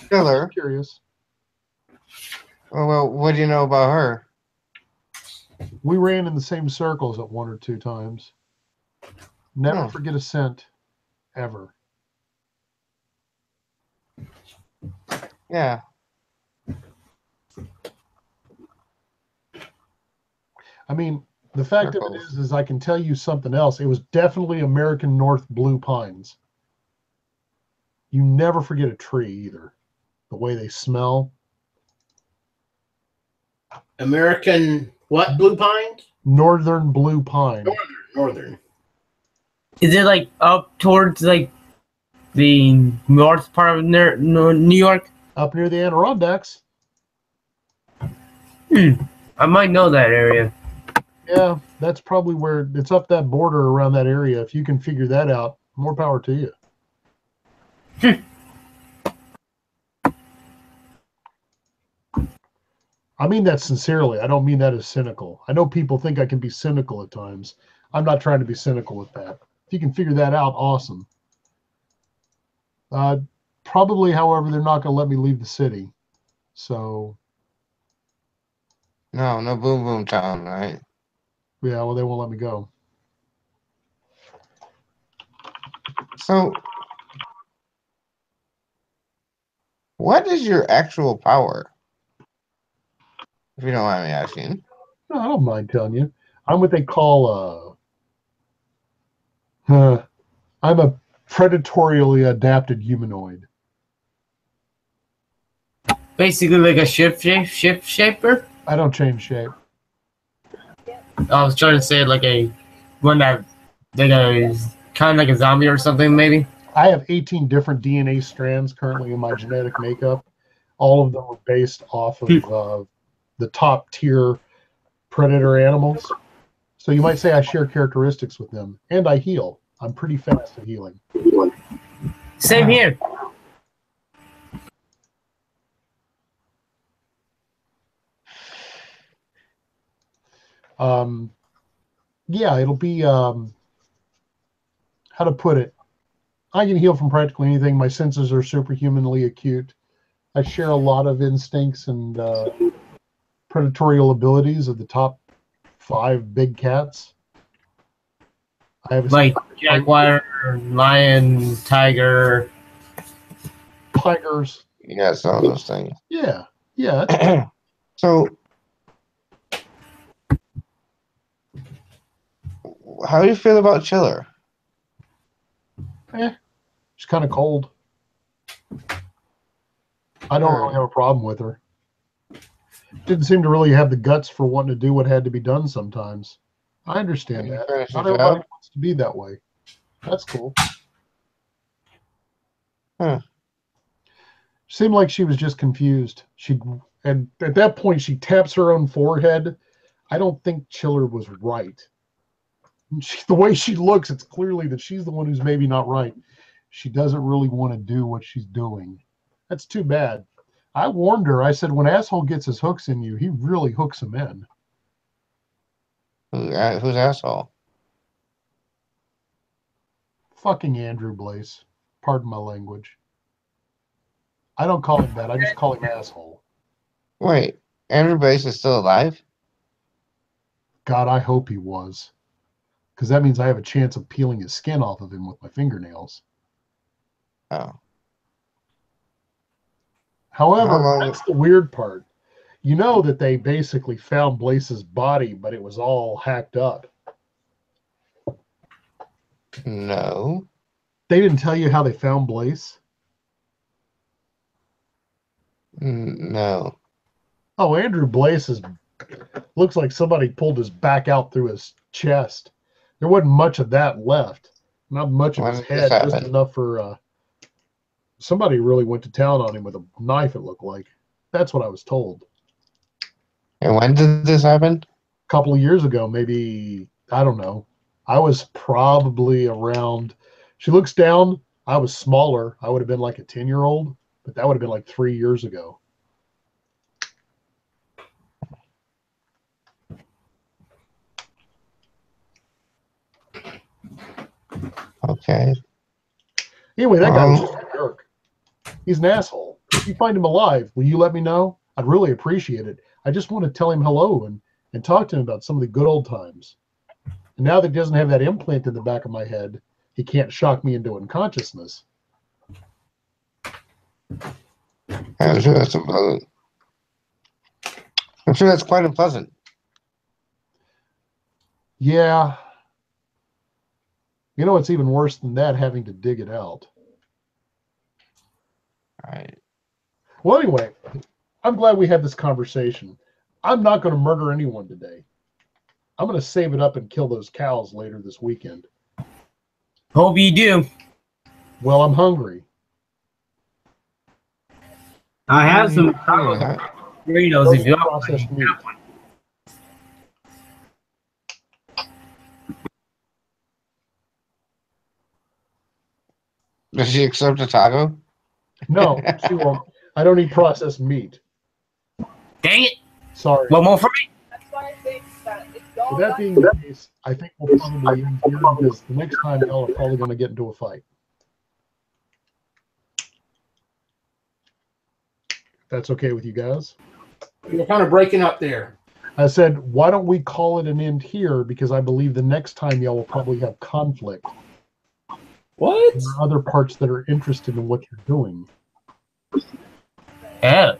Killer. I'm curious. Well, what do you know about her? We ran in the same circles at 1 or 2 times. Never Hmm. forget a scent, ever. Yeah. I mean, the fact of it Circles. is I can tell you something else. It was definitely American North blue pines. You never forget a tree either. The way they smell. American what? Blue pines? Northern blue pine. Northern. Is it like up towards like the north part of New York? Up near the Adirondacks. I might know that area. Yeah, that's probably where it's up that border around that area. If you can figure that out, more power to you. I mean that sincerely. I don't mean that as cynical. I know people think I can be cynical at times. I'm not trying to be cynical with that. If you can figure that out, awesome. Probably, however, they're not going to let me leave the city. So, No, no boom boom town, right? yeah, well, they won't let me go. So, what is your actual power? If you don't mind me asking. No, I don't mind telling you. I'm what they call I'm a predatorially adapted humanoid. Basically, like a shift shaper. I don't change shape. I was trying to say like a one that like a kind of like a zombie or something, maybe. I have 18 different DNA strands currently in my genetic makeup. All of them are based off of the top tier predator animals. So you might say I share characteristics with them, and I heal. I'm pretty fast at healing. Same here. Yeah, it'll be how to put it. I can heal from practically anything. My senses are superhumanly acute. I share a lot of instincts and predatorial abilities of the top 5 big cats. I have Like jaguar, lion, tiger. tigers. Yes, all those things. Yeah, yeah. So, how do you feel about Chiller? She's kind of cold. I don't really have a problem with her. Didn't seem to really have the guts for wanting to do what had to be done sometimes. I understand You that. finish Not your everybody job? wants to be that way. That's cool. Huh. Seemed like she was just confused. And at that point she taps her own forehead. I don't think Chiller was right. The way she looks, it's clearly that she's the one who's maybe not right. She doesn't really want to do what she's doing. That's too bad. I warned her. I said, when asshole gets his hooks in you, he really hooks them in. Who's asshole? Fucking Andrew Blaze. Pardon my language. I don't call him that. I just call him asshole. Wait, Andrew Bass is still alive? God, I hope he was. Because that means I have a chance of peeling his skin off of him with my fingernails. Oh. However, How long- that's the weird part. You know that they basically found Blaze's body, but it was all hacked up. No. They didn't tell you how they found Blaze? No. Oh, Andrew Blaze looks like somebody pulled his back out through his chest. There wasn't much of that left. Not much of When his did this head, just happen? enough for somebody really went to town on him with a knife, it looked like. That's what I was told. And when did this happen? A couple of years ago, maybe, I don't know. I was probably around, she looks down, I was smaller. I would have been like a 10-year-old, but that would have been like 3 years ago. Okay. Anyway, that guy was just a jerk. He's an asshole. If you find him alive, will you let me know? I'd really appreciate it. I just want to tell him hello and talk to him about some of the good old times. And now that he doesn't have that implant in the back of my head, he can't shock me into unconsciousness. I'm sure that's unpleasant. I'm sure that's quite unpleasant. Yeah. You know, it's even worse than that, having to dig it out. All right. Well, anyway, I'm glad we had this conversation. I'm not going to murder anyone today. I'm going to save it up and kill those cows later this weekend. Hope you do. Well, I'm hungry. I have some burritos if you want. Processed meat. Does she accept a taco? No, she won't. I don't eat processed meat. Dang it! Sorry. One more for me. With that being the case, I think we'll probably end here because the next time y'all are probably going to get into a fight. If that's okay with you guys. You're kind of breaking up there. I said, why don't we call it an end here? Because I believe the next time y'all will probably have conflict. What? There are other parts that are interested in what you're doing. Yeah.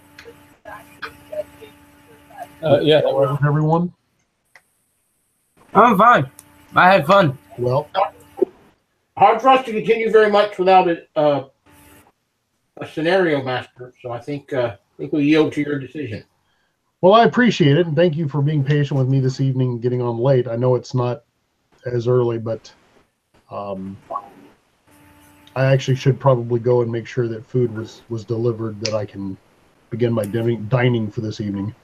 Yeah. All right with everyone? I'm fine. I had fun. Well, Hard for us to continue very much without a scenario master. So I think we yield to your decision. well, I appreciate it, and thank you for being patient with me this evening, getting on late. I know it's not as early, but I actually should probably go and make sure that food was delivered, that I can begin my dining for this evening.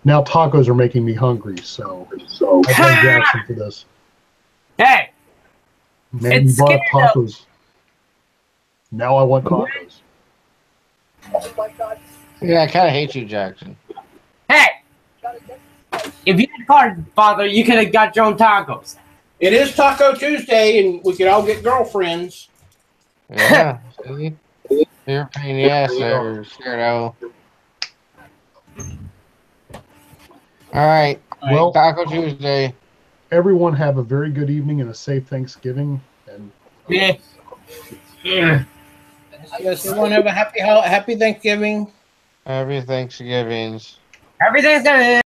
Now tacos are making me hungry, so I blame Jackson for this. Hey, Man, you brought up tacos. Now I want tacos. Yeah, I kind of hate you, Jackson. hey! If you had called, Father, you could have got your own tacos. It is Taco Tuesday, and we could all get girlfriends. Yeah. See? You're a pain in the ass there, Scardo. All right. Well, Taco Tuesday. everyone have a very good evening and a safe Thanksgiving. And Yeah. Yeah. Yes, everyone have a happy Thanksgiving. Happy Thanksgivings. Everything's gonna